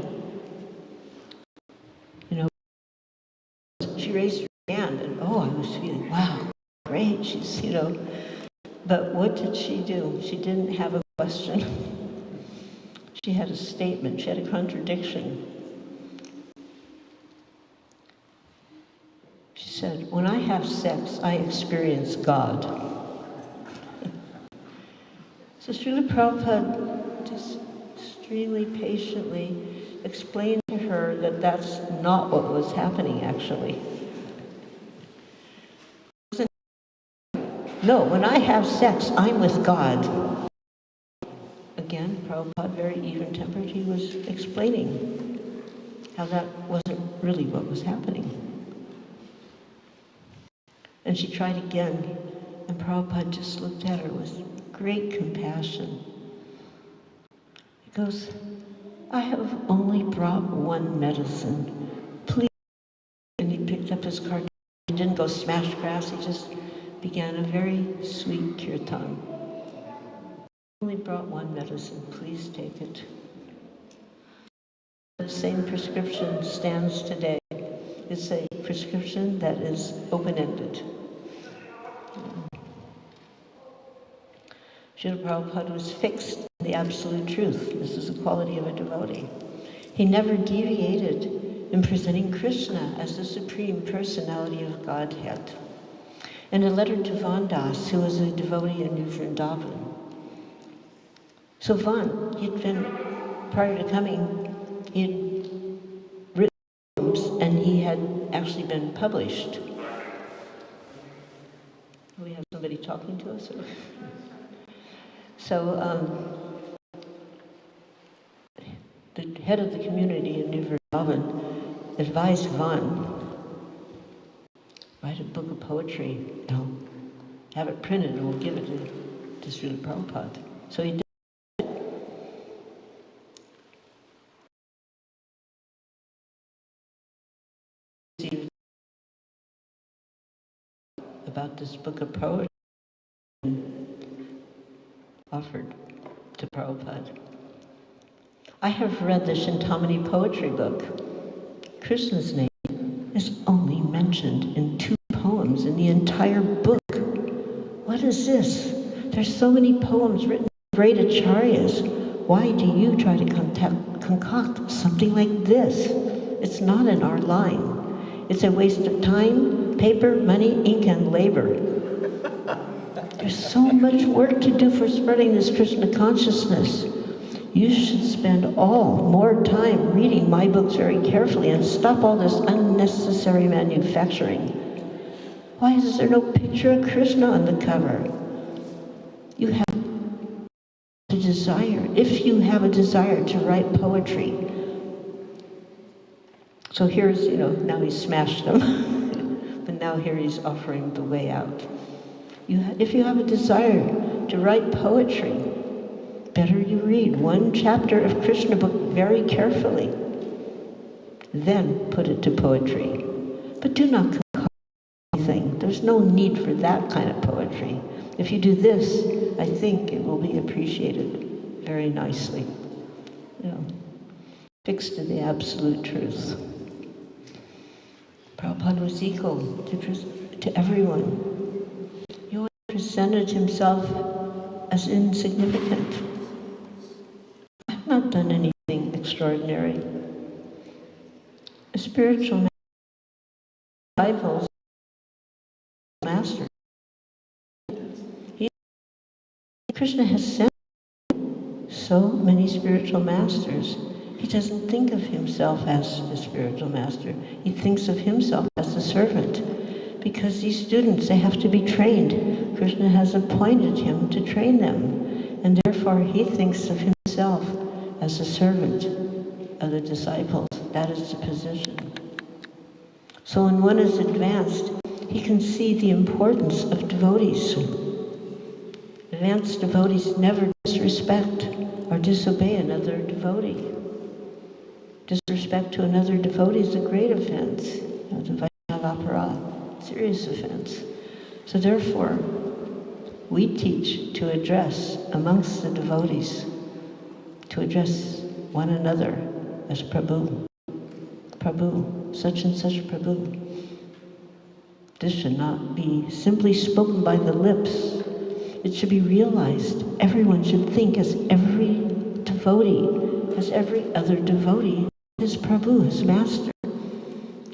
she raised her hand, and I was feeling, wow, great, she's, But what did she do? She didn't have a question. She had a statement. She had a contradiction. She said, when I have sex, I experience God. So Srila Prabhupada just extremely patiently explained to her that that's not what was happening, actually. No, when I have sex, I'm with God. Again, Prabhupada, very even-tempered, he was explaining how that wasn't really what was happening. And she tried again, and Prabhupada just looked at her with great compassion. He goes, I have only brought one medicine. Please. And he picked up his card. He didn't go smash grass, he just began a very sweet kirtan. Only brought one medicine, please take it. The same prescription stands today. It's a prescription that is open-ended. Srila Prabhupada was fixed in the absolute truth. This is a quality of a devotee. He never deviated in presenting Krishna as the Supreme Personality of Godhead. In a letter to Vandas, who was a devotee in New Vrindavan. So Van, prior to coming, he had written poems and he had actually been published. Do we have somebody talking to us? So the head of the community in New Vrindavan advised Van, write a book of poetry, have it printed and we'll give it to Srila Prabhupada. So he did. About this book of poetry offered to Prabhupada. I have read the Chintamani poetry book. Krishna's name is only mentioned in 2 poems in the entire book. What is this? There's so many poems written in great acharyas, why do you try to concoct something like this? It's not in our line. It's a waste of time, paper, money, ink, and labor. There's so much work to do for spreading this Krishna consciousness. You should spend more time reading my books very carefully and stop all this unnecessary manufacturing. Why is there no picture of Krishna on the cover? You have a desire, if you have a desire to write poetry. So here's, now he's smashed them, but now here he's offering the way out. If you have a desire to write poetry, better you read one chapter of Krishna book very carefully, then put it to poetry. But do not concoct anything. There's no need for that kind of poetry. If you do this, I think it will be appreciated very nicely. Fixed to the absolute truth. Prabhupada was equal to everyone. He always presented himself as insignificant. I've not done anything extraordinary. A spiritual disciples, master. Krishna has sent so many spiritual masters. He doesn't think of himself as the spiritual master. He thinks of himself as the servant. Because these students, they have to be trained. Krishna has appointed him to train them. And therefore he thinks of himself as a servant of the disciples. That is the position. So when one is advanced, he can see the importance of devotees. Advanced devotees never disrespect or disobey another devotee. Disrespect to another devotee is a great offense. The Vaishnava aparadha, serious offense. So therefore, we teach to address amongst the devotees, to address one another as Prabhu. Prabhu, such and such Prabhu. This should not be simply spoken by the lips. It should be realized. Everyone should think as every devotee, as every other devotee, is Prabhu, his master.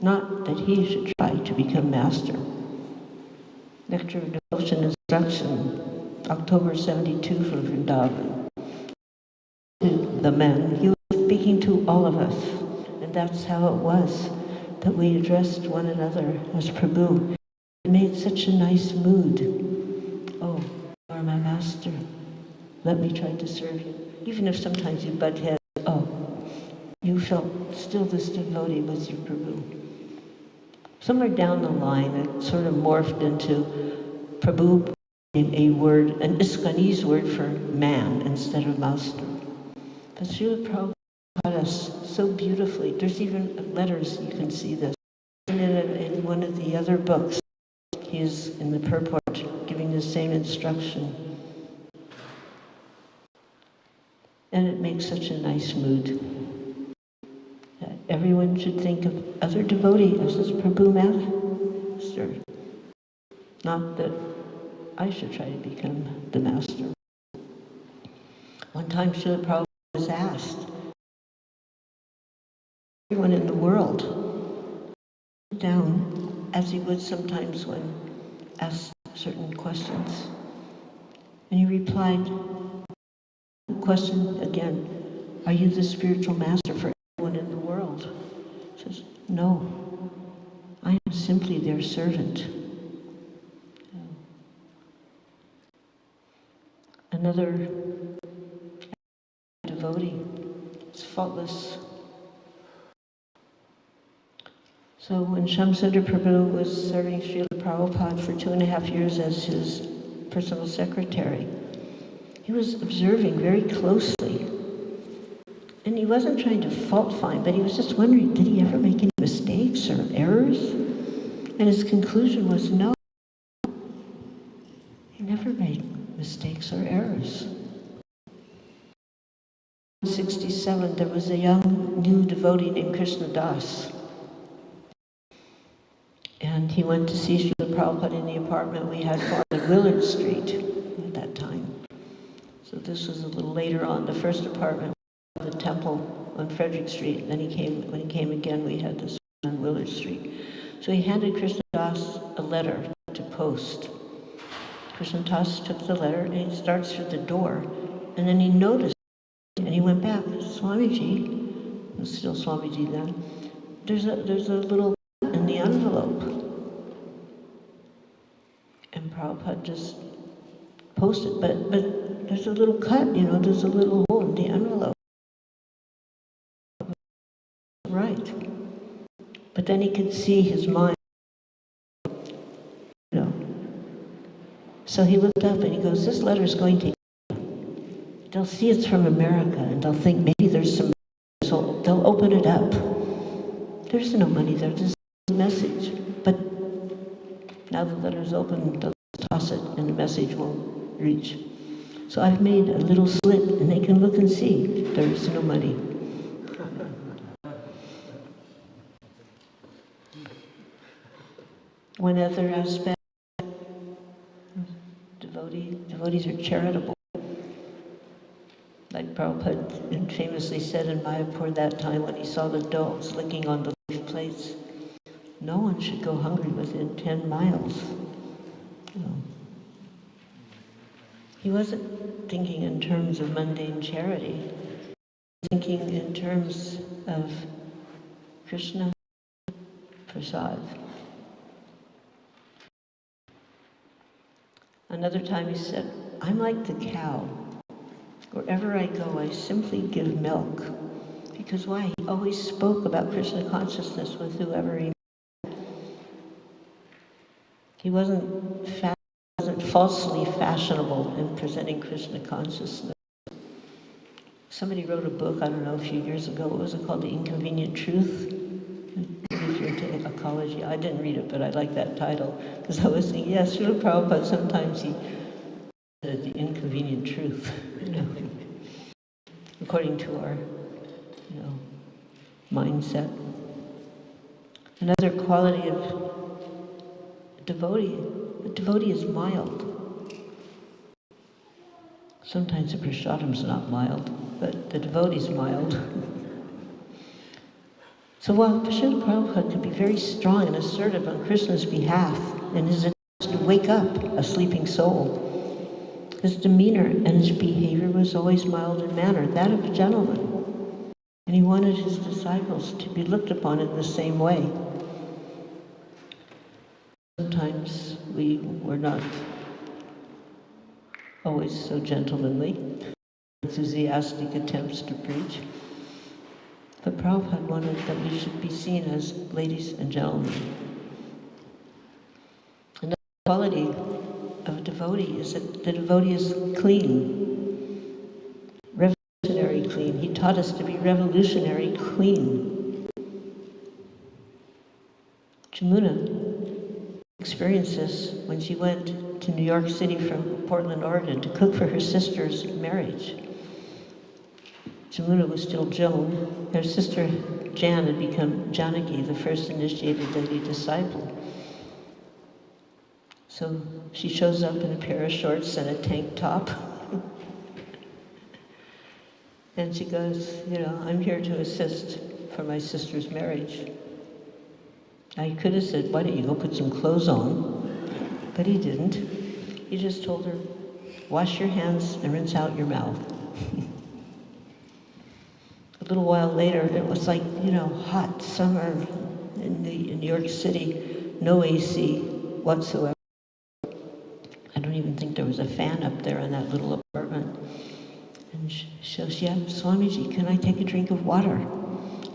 Not that he should try to become master. Nectar of Devotion Instruction, October 72 from Vrindavan. To the men, he was speaking to all of us. And that's how it was, that we addressed one another as Prabhu. It made such a nice mood. Oh, you are my master. Let me try to serve you. Even if sometimes you butt heads, you felt still this devotee was your Prabhu. Somewhere down the line, it sort of morphed into Prabhu became a word, an Iskanese word for man instead of master. But Srila Prabhupada taught us so beautifully. There's even letters, you can see this. And in one of the other books, he is in the purport giving the same instruction. And it makes such a nice mood. Everyone should think of other devotee as his Prabhu master. Not that I should try to become the master. One time Srila Prabhupada was asked, everyone in the world, down as he would sometimes when asked certain questions. And he replied, question again, are you the spiritual master for everyone in the world? He says, no, I am simply their servant. Another devotee is faultless. So when Shamsundar Prabhu was serving Srila Prabhupada for 2.5 years as his personal secretary, he was observing very closely. And he wasn't trying to fault find, but he was just wondering, did he ever make any mistakes or errors? And his conclusion was no. He never made mistakes or errors. In 1967, there was a young new devotee named Krishna Das. And he went to see Srila Prabhupada in the apartment we had on Willard Street at that time. So this was a little later on. The first apartment was the temple on Frederick Street. Then when he came again, we had this on Willard Street. So he handed Krishna Das a letter to post. Krishna Das took the letter and he starts through the door. And then he noticed, and he went back, Swamiji, it was still Swamiji then, there's a little in the envelope. And Prabhupada just posted, but there's a little cut, there's a little hole in the envelope. Right. But then he could see his mind, So he looked up and he goes, this letter's going to, they'll see it's from America and they'll think maybe there's some, so they'll open it up. There's no money there, there's a message. But now the letter's open, they'll toss it and the message won't reach. So I've made a little slit and they can look and see there is no money. One other aspect, devotees are charitable. Like Prabhupada famously said in Mayapur that time when he saw the dogs licking on the leaf plates, no one should go hungry within 10 miles. He wasn't thinking in terms of mundane charity. He was thinking in terms of Krishna Prasad. Another time he said, I'm like the cow. Wherever I go, I simply give milk. Because why? He always spoke about Krishna consciousness with whoever he met. He wasn't falsely fashionable in presenting Krishna consciousness. Somebody wrote a book, I don't know, a few years ago. What was it called? The Inconvenient Truth? If you're into ecology. I didn't read it, but I like that title. Because I was thinking, yes, Srila Prabhupada, sometimes he said the inconvenient truth, according to our, mindset. Another quality of a devotee is mild. Sometimes the prasadam's not mild, but the devotee's mild. So while Srila Prabhupada could be very strong and assertive on Krishna's behalf in his attempts to wake up a sleeping soul, his demeanor and his behavior was always mild in manner, that of a gentleman. And he wanted his disciples to be looked upon in the same way. Sometimes we were not always so gentlemanly, enthusiastic attempts to preach. But Prabhupada wanted that we should be seen as ladies and gentlemen. Another quality of a devotee is that the devotee is clean, revolutionary clean. He taught us to be revolutionary clean. Jamuna experienced this when she went to New York City from Portland, Oregon to cook for her sister's marriage. Jamuna was still Joan. Her sister Jan had become Janaki, the first initiated lady disciple. So she shows up in a pair of shorts and a tank top. And she goes, I'm here to assist for my sister's marriage. I could have said, why don't you go put some clothes on? But he didn't. He just told her, wash your hands and rinse out your mouth. A little while later, it was like, hot summer in New York City, no AC whatsoever. I don't even think there was a fan up there in that little apartment. And she goes, yeah, Swamiji, can I take a drink of water?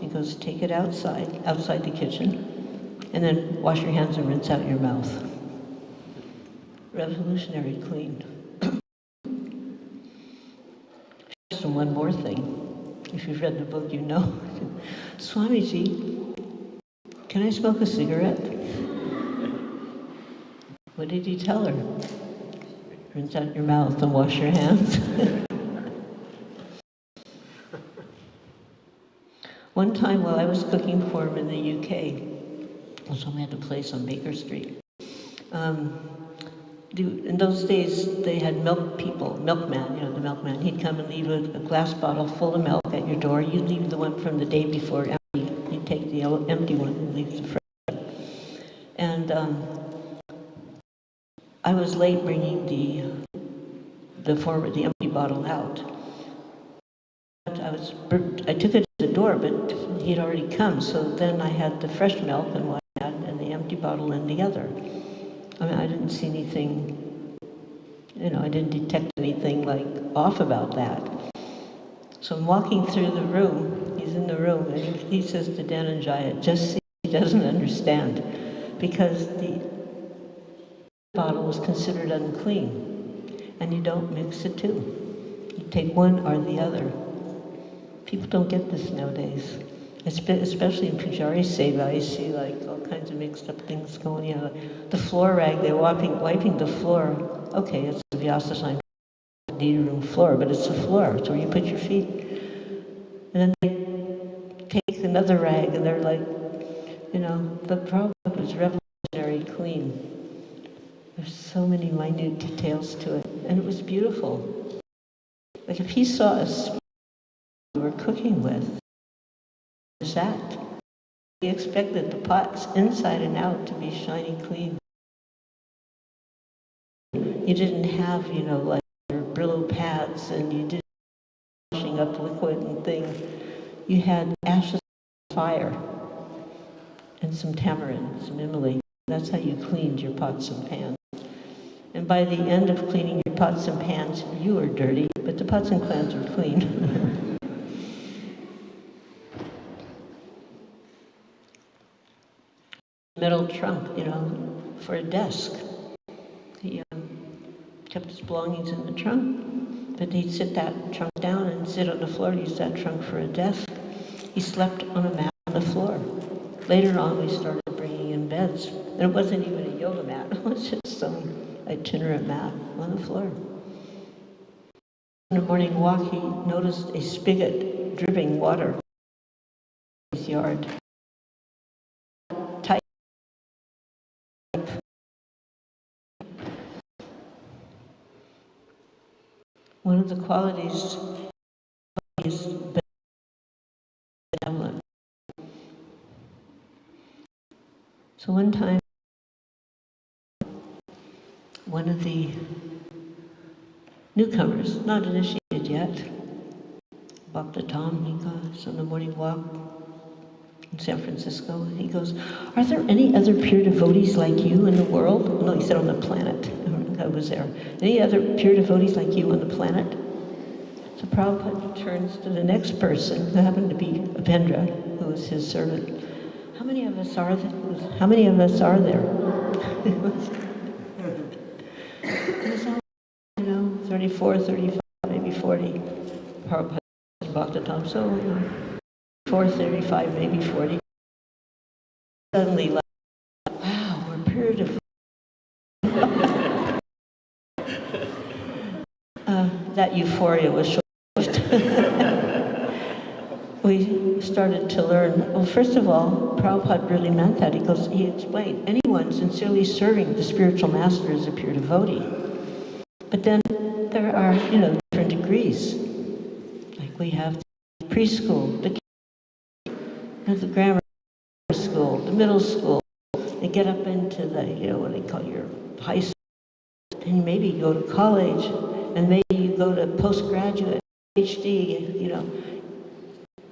He goes, take it outside the kitchen, and then wash your hands and rinse out your mouth. Revolutionary clean. Just one more thing. If you've read the book, you know. Swamiji, can I smoke a cigarette? What did he tell her? Rinse out your mouth and wash your hands. One time while I was cooking for him in the UK, also we had a place on Baker Street, In those days, they had milkman, the milkman. He'd come and leave a glass bottle full of milk at your door. You'd leave the one from the day before empty. He'd take the empty one and leave the fresh. And I was late bringing the empty bottle out. I took it to the door, but he'd already come. So then I had the fresh milk in one hand and the empty bottle in the other. I mean, I didn't see anything, I didn't detect anything like off about that. So I'm walking through the room, he's in the room, and he says to Dhananjaya, just see, he doesn't understand, because the bottle was considered unclean, and you don't mix the two. You take one or the other. People don't get this nowadays. Especially in Pujari Seva, I see like all kinds of mixed up things going on. The floor rag, they're wiping the floor. Okay, it's the Vyasa room floor, but it's the floor. It's where you put your feet. And then they take another rag and they're like, the problem was revolutionary clean. There's so many minute details to it. And it was beautiful. Like if he saw us we were cooking with, is that? He expected the pots inside and out to be shiny clean. You didn't have, like your Brillo pads, and you didn't washing up liquid and things. You had ashes of fire and some tamarind, some imali. That's how you cleaned your pots and pans. And by the end of cleaning your pots and pans, you were dirty, but the pots and pans were clean. Metal trunk, for a desk. He kept his belongings in the trunk, but he'd sit that trunk down and sit on the floor, use that trunk for a desk. He slept on a mat on the floor. Later on, we started bringing in beds, and it wasn't even a yoga mat, it was just some itinerant mat on the floor. On a morning walk, he noticed a spigot dripping water in his yard. One of the qualities is benevolent. So one time, one of the newcomers, not initiated yet, Bhakta Tom, he goes on the morning walk in San Francisco, and he goes, are there any other pure devotees like you in the world? No, he said on the planet. I was there. Any other pure devotees like you on the planet? So Prabhupada turns to the next person, who happened to be Upendra, who was his servant. How many of us are there? How many of us are there? It was all, 34, 35, maybe 40. Prabhupada Bhakta Tom, so 4, 35, maybe 40. Suddenly, like, wow, we're pure devotees. That euphoria was short-lived. We started to learn, well, first of all, Prabhupada really meant that. He explained, anyone sincerely serving the spiritual master is a pure devotee. But then there are, different degrees. Like we have the preschool, the grammar school, the middle school. They get up into the, what they call your high school. And maybe you go to college, and maybe you go to postgraduate, PhD,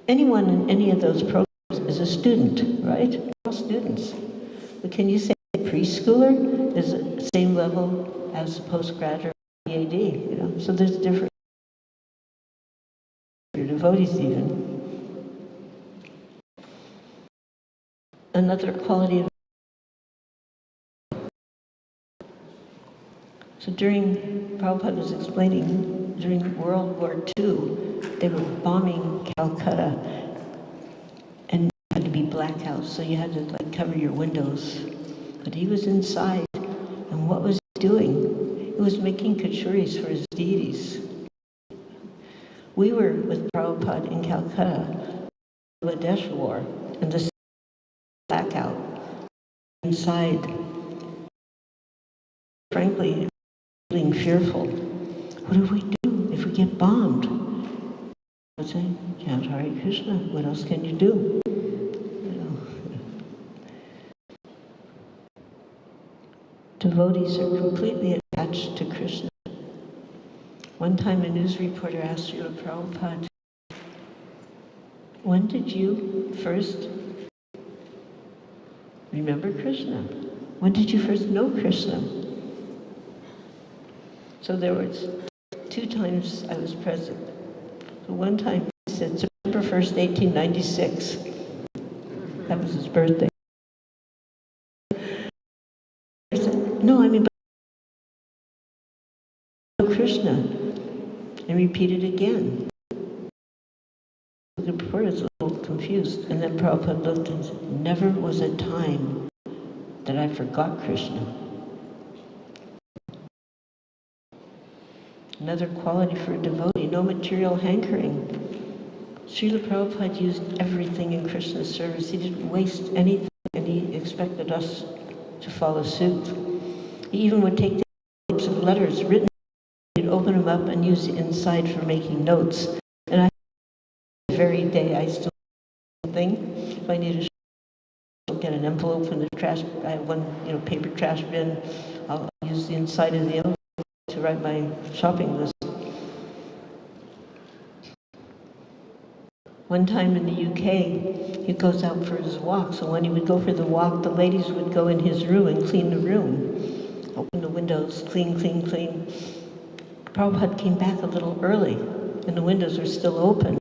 Anyone in any of those programs is a student, right? All students. But can you say a preschooler is the same level as a postgraduate PhD, So there's different devotees even. Another quality of So Prabhupada was explaining, during World War II, they were bombing Calcutta, and it had to be blackouts, so you had to cover your windows. But he was inside, and what was he doing? He was making kachuris for his deities. We were with Prabhupada in Calcutta, the Bangladesh War, and the blackout inside. Frankly, getting fearful. What do we do if we get bombed? I would say, chant Hare Krishna. What else can you do? You know. Devotees are completely attached to Krishna. One time a news reporter asked Srila Prabhupada, when did you first remember Krishna? When did you first know Krishna? So there was 2 times I was present. So one time he said, September 1st, 1896. That was his birthday. I said, no, I mean, but Krishna. And repeated again. The reporter was a little confused. And then Prabhupada looked and said, never was a time that I forgot Krishna. Another quality for a devotee, no material hankering. Srila Prabhupada used everything in Krishna's service. He didn't waste anything, and he expected us to follow suit. He even would take the envelopes of letters written, he'd open them up and use the inside for making notes. And the very day I still do something. If I need to get an envelope from the trash, I have one paper trash bin, I'll use the inside of the envelope to write my shopping list. One time in the UK, he goes out for his walk. So when he would go for the walk, the ladies would go in his room and clean the room. Open the windows, clean, clean, clean. Prabhupada came back a little early, and the windows are still open.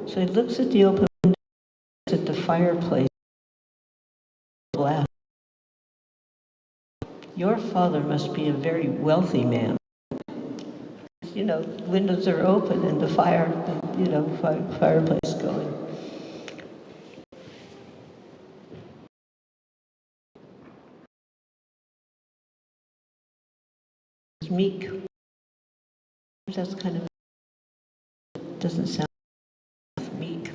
So he looks at the open windows, at the fireplace, glass. Your father must be a very wealthy man. Windows are open and the fireplace going. It's meek. That's kind of, doesn't sound meek.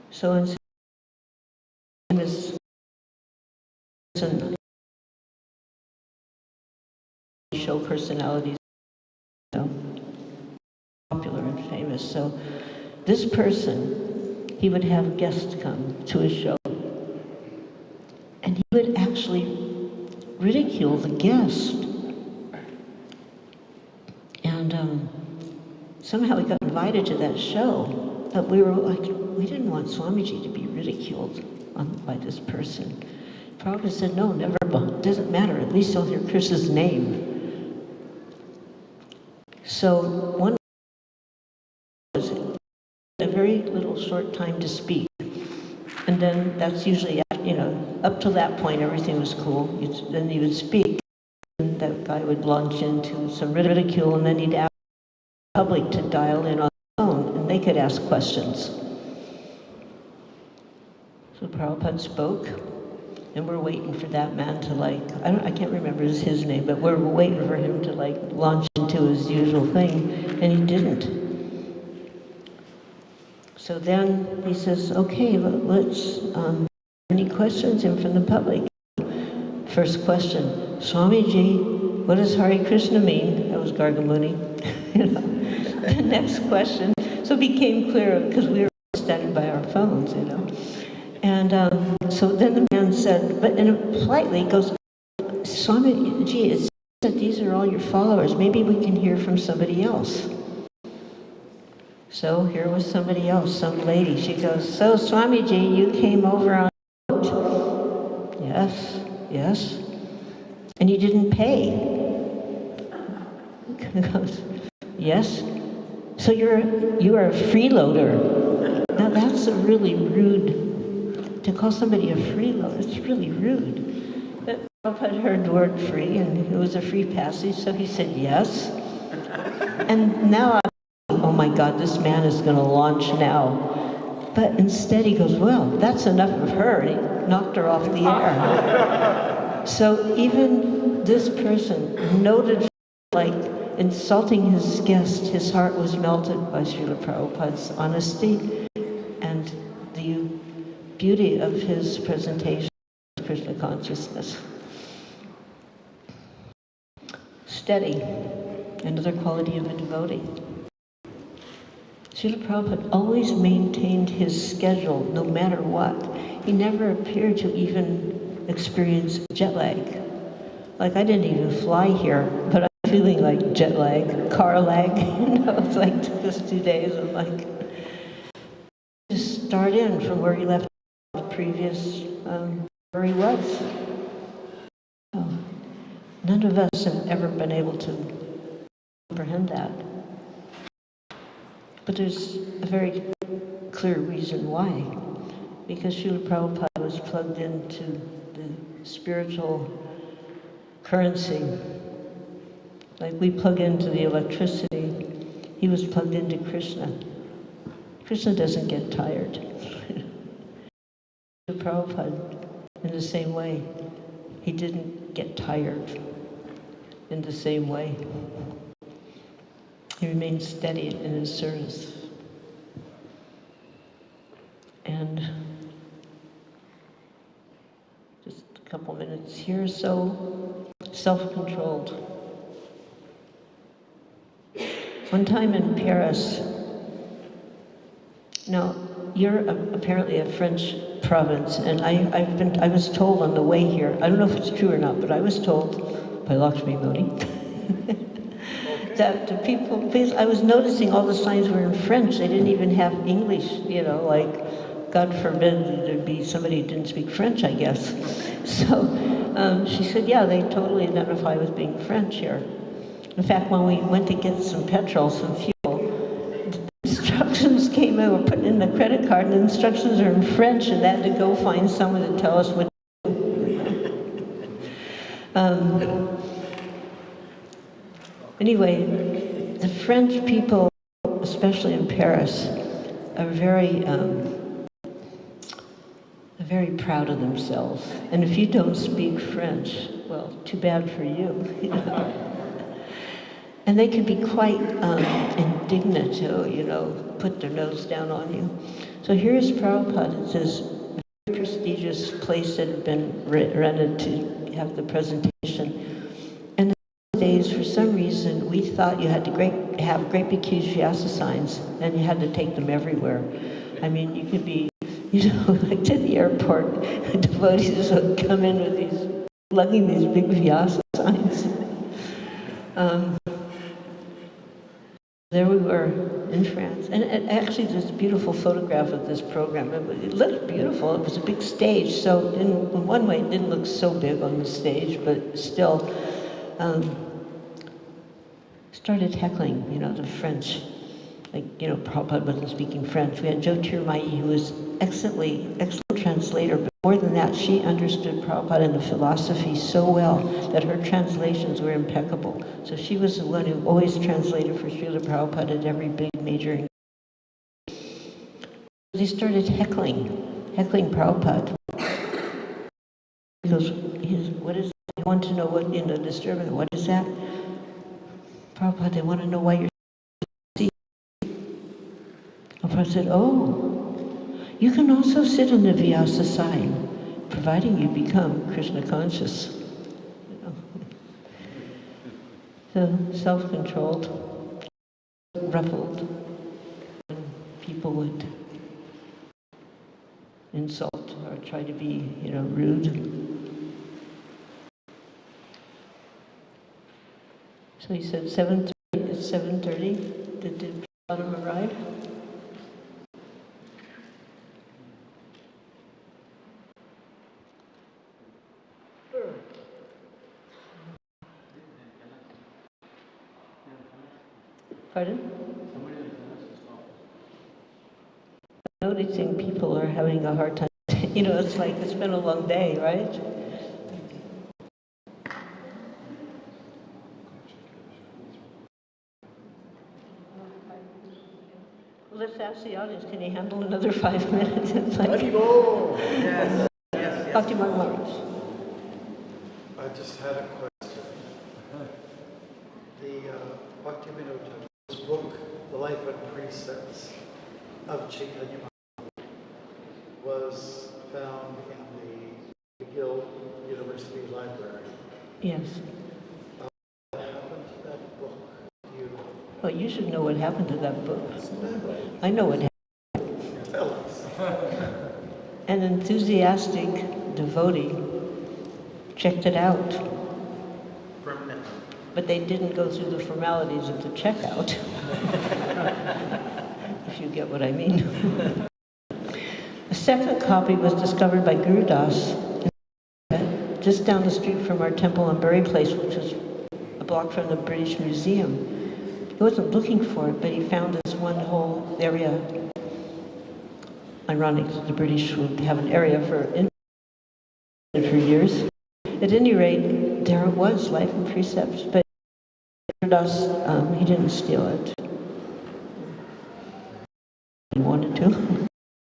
So in this show personalities, popular and famous. So this person, he would have guests come to his show, and he would actually ridicule the guest. And somehow we got invited to that show, but we were like, we didn't want Swamiji to be ridiculed by this person. Prabhupada said, no, never, it doesn't matter, at least you'll hear Krishna's name. So one was a very little short time to speak. And then that's usually, up to that point, everything was cool. Then he would speak, and that guy would launch into some ridicule, and then he'd ask the public to dial in on the phone, and they could ask questions. So Prabhupada spoke, and we're waiting for that man to I can't remember his name, but we're waiting for him to launch into his usual thing, and he didn't. So then he says, okay, let's, any questions in from the public? First question, Swamiji, what does Hare Krishna mean? That was Gargamuni. The next question, so it became clear because we were standing by our phones, And so then the man said, but politely goes, Swamiji, it seems that these are all your followers. Maybe we can hear from somebody else. So here was somebody else, some lady. She goes, so Swamiji, you came over on a boat? Yes. And you didn't pay? He goes, yes. So you are a freeloader. Now that's a really rude, to call somebody a freeloader, it's really rude. But Prabhupada heard the word free, and it was a free passage, so he said yes. And now oh my God, this man is going to launch now. But instead he goes, well, that's enough of her. And he knocked her off the air. So even this person, noted insulting his guest, his heart was melted by Srila Prabhupada's honesty and the beauty of his presentation of Krishna consciousness. steady, another quality of a devotee. Srila Prabhupada always maintained his schedule no matter what. He never appeared to even experience jet lag. Like, I didn't even fly here, but I'm feeling like jet lag, car lag, it's like just 2 days. I'm like, just start in from where he left the previous, where he was. So, none of us have ever been able to comprehend that. But there's a very clear reason why. Because Srila Prabhupada was plugged into the spiritual currency. Like we plug into the electricity, he was plugged into Krishna. Krishna doesn't get tired. Srila Prabhupada, in the same way, he didn't get tired in the same way. He remained steady in his service. And just a couple minutes here, so self-controlled. One time in Paris, now you're apparently a French province, and I was told on the way here, I don't know if it's true or not, but I was told by Lakshmi Modi that the people, because I was noticing all the signs were in French, they didn't even have English, like, God forbid there'd be somebody who didn't speak French, I guess. So she said, yeah, they totally identify with being French here. In fact, when we went to get some petrol, some fuel, the instructions came in, we're putting in the credit card, and the instructions are in French, and I had to go find someone to tell us what to do. Anyway, the French people, especially in Paris, are very proud of themselves. And if you don't speak French, well, too bad for you. And they can be quite indignant to, put their nose down on you. So here's Prabhupada. It's this very prestigious place that had been rented to have the presentation. And in those days, for some reason, we thought you had to have great big huge Vyasa signs, and you had to take them everywhere. I mean, you could be, like to the airport, devotees would come in with lugging these big Vyasa signs. There we were in France, and actually there's a beautiful photograph of this program. It looked beautiful. It was a big stage, so in one way it didn't look so big on the stage, but still started heckling, the French. Like, Prabhupada wasn't speaking French. We had Jyotirmayi, who was excellent translator, but more than that, she understood Prabhupada and the philosophy so well that her translations were impeccable. So she was the one who always translated for Srila Prabhupada at every big major. They started heckling Prabhupada. He goes, what is that? They want to know what, disturbing, what is that? Prabhupada, they want to know why you're Prabhupada said, you can also sit on the Vyasa sign, providing you become Krishna conscious. So self-controlled, ruffled, when people would insult or try to be, rude. So he said 7:30, it's 7:30. Did Prabhupada arrive? Pardon? I'm noticing people are having a hard time. It's like it's been a long day, right? Well, let's ask the audience, can you handle another 5 minutes? It's like, Yes. Bhakti Maharaj. I just had a question. The Bhakti Vinod's book, The Life and Precepts of Chaitanya Mahaprabhu, was found in the McGill University Library. Yes. What happened Well, you should know what happened to that book. I know what happened. Tell us. An enthusiastic devotee checked it out, but they didn't go through the formalities of the checkout, if you get what I mean. A second copy was discovered by Guru Das just down the street from our temple on Bury Place, which was a block from the British Museum. He wasn't looking for it, but he found this one whole area. Ironic that the British would have an area for years. At any rate, there it was, Life and Precepts, but Guru Das, he didn't steal it. He wanted to.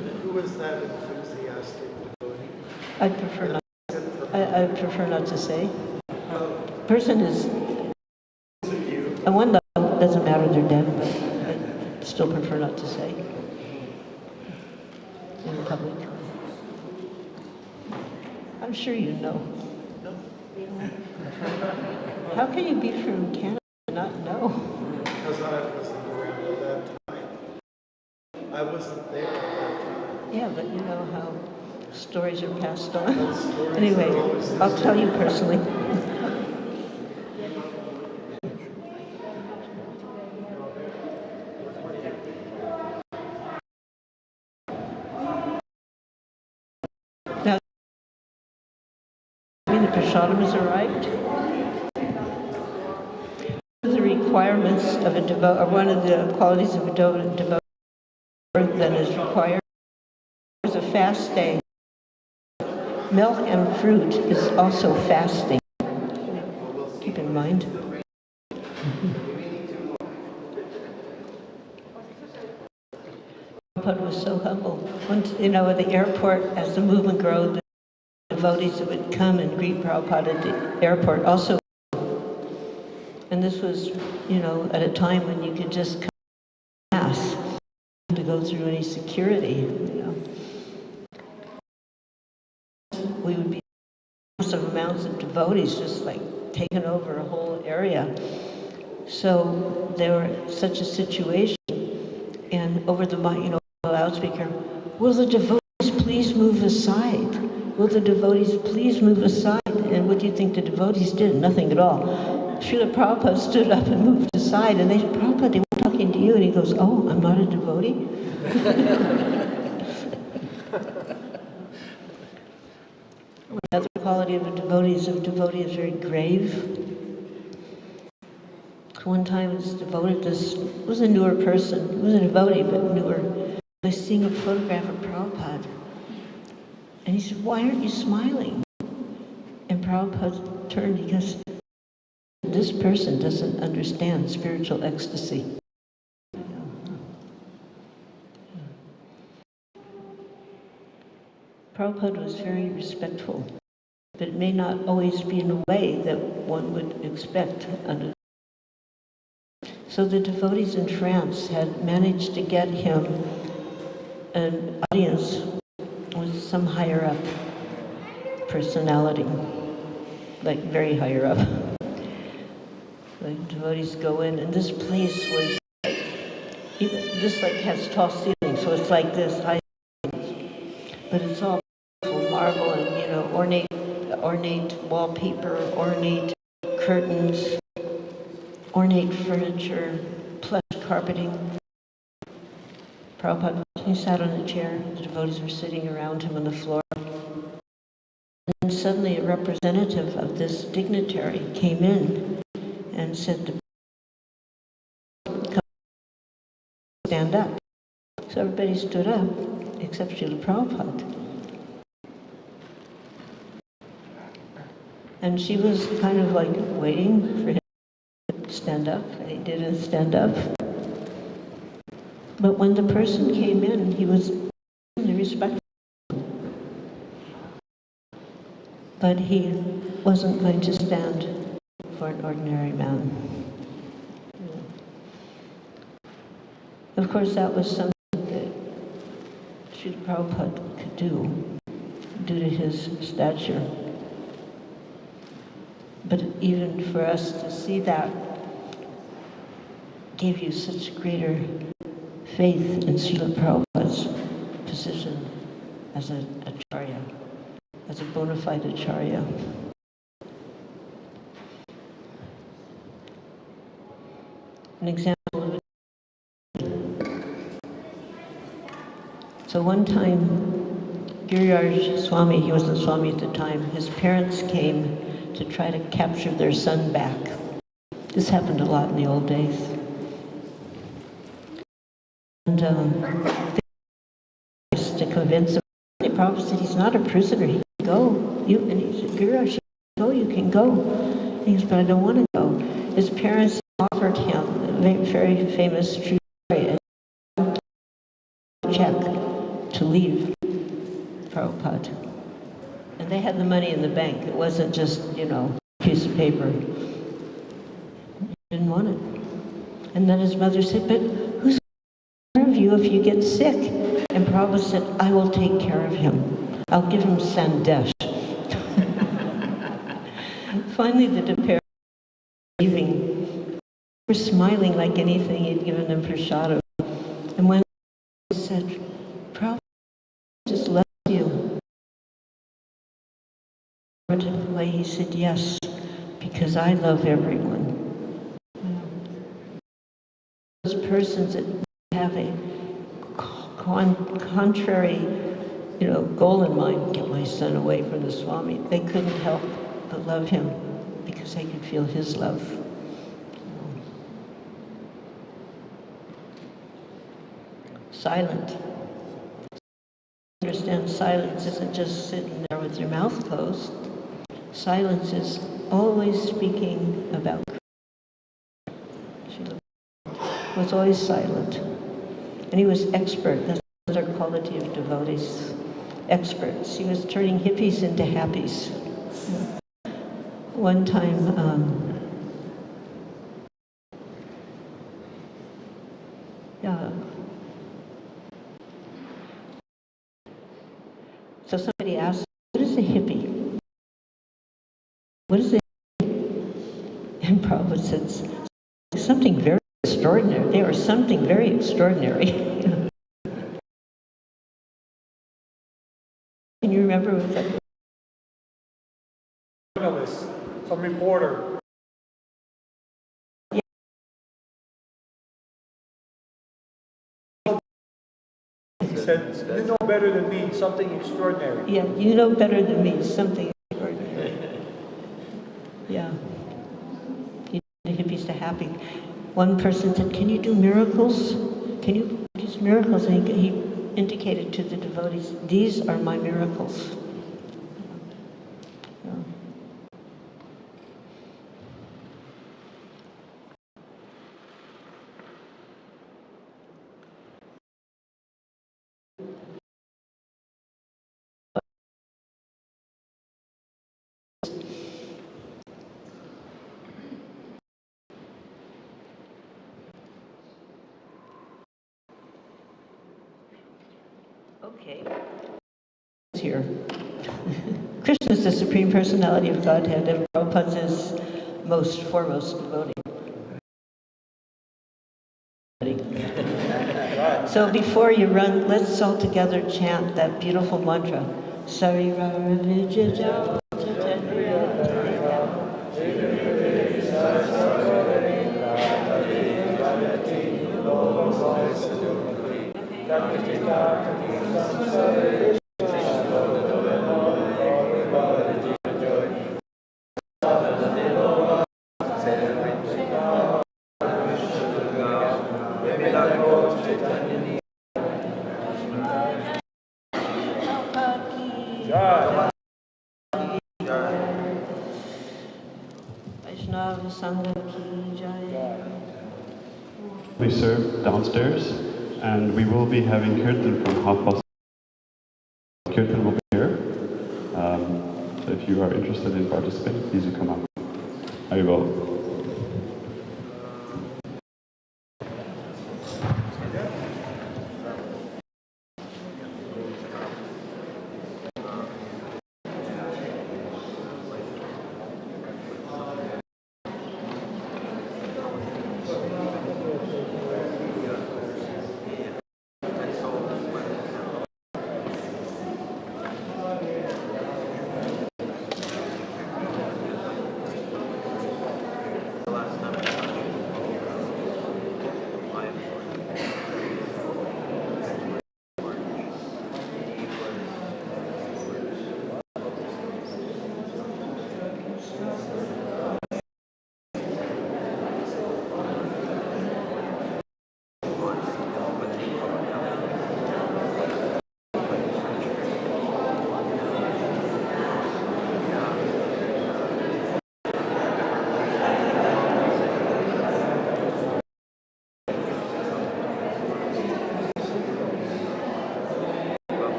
Who was that enthusiastic devotee? I'd prefer not to say. Person is, at one level, it doesn't matter, they're dead, but I'd still prefer not to say in public. I'm sure you know. How can you be from Canada and not know? Because I wasn't around at that time. I wasn't there at that time. Yeah, but you know how stories are passed on. Those stories Anyway, are always I'll tell you personally. Now, the prasadam has arrived. One of the requirements of a devotee, or one of the qualities of a devotee that is required is a fast day. Milk and fruit is also fasting. Keep in mind. Prabhupada was so humble. Once, at the airport, as the movement grew, the devotees that would come and greet Prabhupada at the airport also. And this was, at a time when you could just come and pass to go through any security, We would be massive amounts of devotees just like taking over a whole area. So there were such a situation, and over the loudspeaker, will the devotees please move aside? Will the devotees please move aside? And what do you think the devotees did? Nothing at all. Srila Prabhupada stood up and moved aside, and they said, Prabhupada, they were talking to you. And he goes, oh, I'm not a devotee? Another quality of a devotee is very grave. One time this was a newer person, he was a devotee, but newer. I was seeing a photograph of Prabhupada. And he said, why aren't you smiling? And Prabhupada turned, he goes, this person doesn't understand spiritual ecstasy. Prabhupada was very respectful, but it may not always be in a way that one would expect. So the devotees in France had managed to get him an audience with some higher up personality, like very higher up. The devotees go in, and this place was, has tall ceilings, so it's like this high ceilings. But it's all marble and, ornate wallpaper, ornate curtains, ornate furniture, plush carpeting. Prabhupada, he sat on a chair, the devotees were sitting around him on the floor. And suddenly a representative of this dignitary came in and said, come stand up. So everybody stood up, except Srila Prabhupada. And she was kind of like waiting for him to stand up, and he didn't stand up. But when the person came in, he was respectful. But he wasn't going to stand for an ordinary man. Of course, that was something that Srila Prabhupada could do, due to his stature. But even for us to see that, gave you such greater faith in Srila Prabhupada's position as a acharya, as a bona fide acharya? An example of it. So one time, Giriraj Swami, he wasn't Swami at the time, his parents came to try to capture their son back. This happened a lot in the old days. And they used to convince him. The Prabhupada said, he's not a prisoner, he can go. And he said, Giriraj, you can go. And he said, but I don't want to go. His parents offered him a very famous true story, a check to leave Prabhupada. And they had the money in the bank. It wasn't just, a piece of paper. He didn't want it. And then his mother said, but who's going to take care of you if you get sick? And Prabhupada said, I will take care of him. I'll give him sandesh. Finally, the parents were leaving. They were smiling like anything he'd given them for prasada. And when he said, Prabhupada just left you. He said, yes, because I love everyone. Those persons that have a contrary, goal in mind, get my son away from the Swami, they couldn't help but love him because they could feel his love. Silent. Understand, silence isn't just sitting there with your mouth closed. Silence is always speaking about Krishna. Srila was always silent. And he was expert. That's another quality of devotees. Experts. He was turning hippies into happies. One time, so somebody asked, what is a hippie? What is a hippie? And Prabhupada says, something very extraordinary. They are something very extraordinary. Can you remember what that was? Journalist, some reporter. He said, you know better than me, something extraordinary. Yeah, you know better than me, something extraordinary. Yeah. You the hippies to happy. One person said, can you do miracles? Can you produce miracles? And he indicated to the devotees, these are my miracles. Yeah. Okay. Here. Krishna is the Supreme Personality of Godhead, and Prabhupada is most foremost devotee. So before you run, let's all together chant that beautiful mantra. Sarirara Vijaya Vaishnava Sanga ki jai. We serve downstairs, and we will be having kirtan from 6:30. Kirtan will be here. So if you are interested in participating, please do come up. Haribol.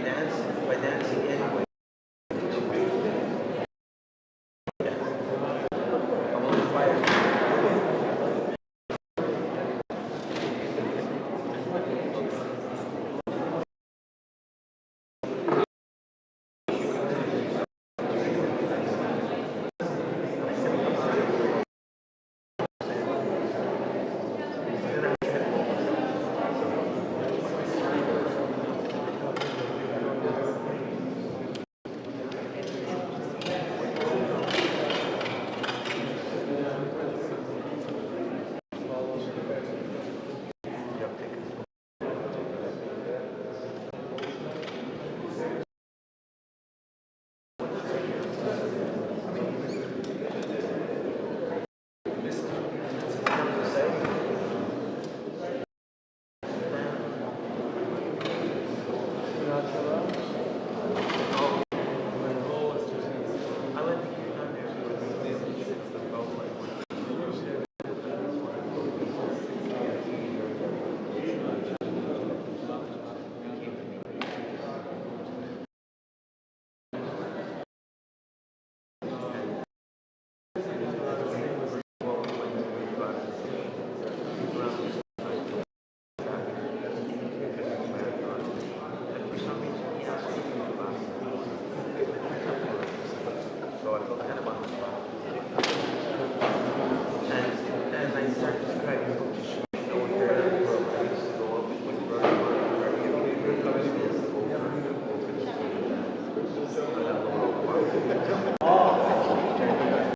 by dancing anyway. I'm on fire.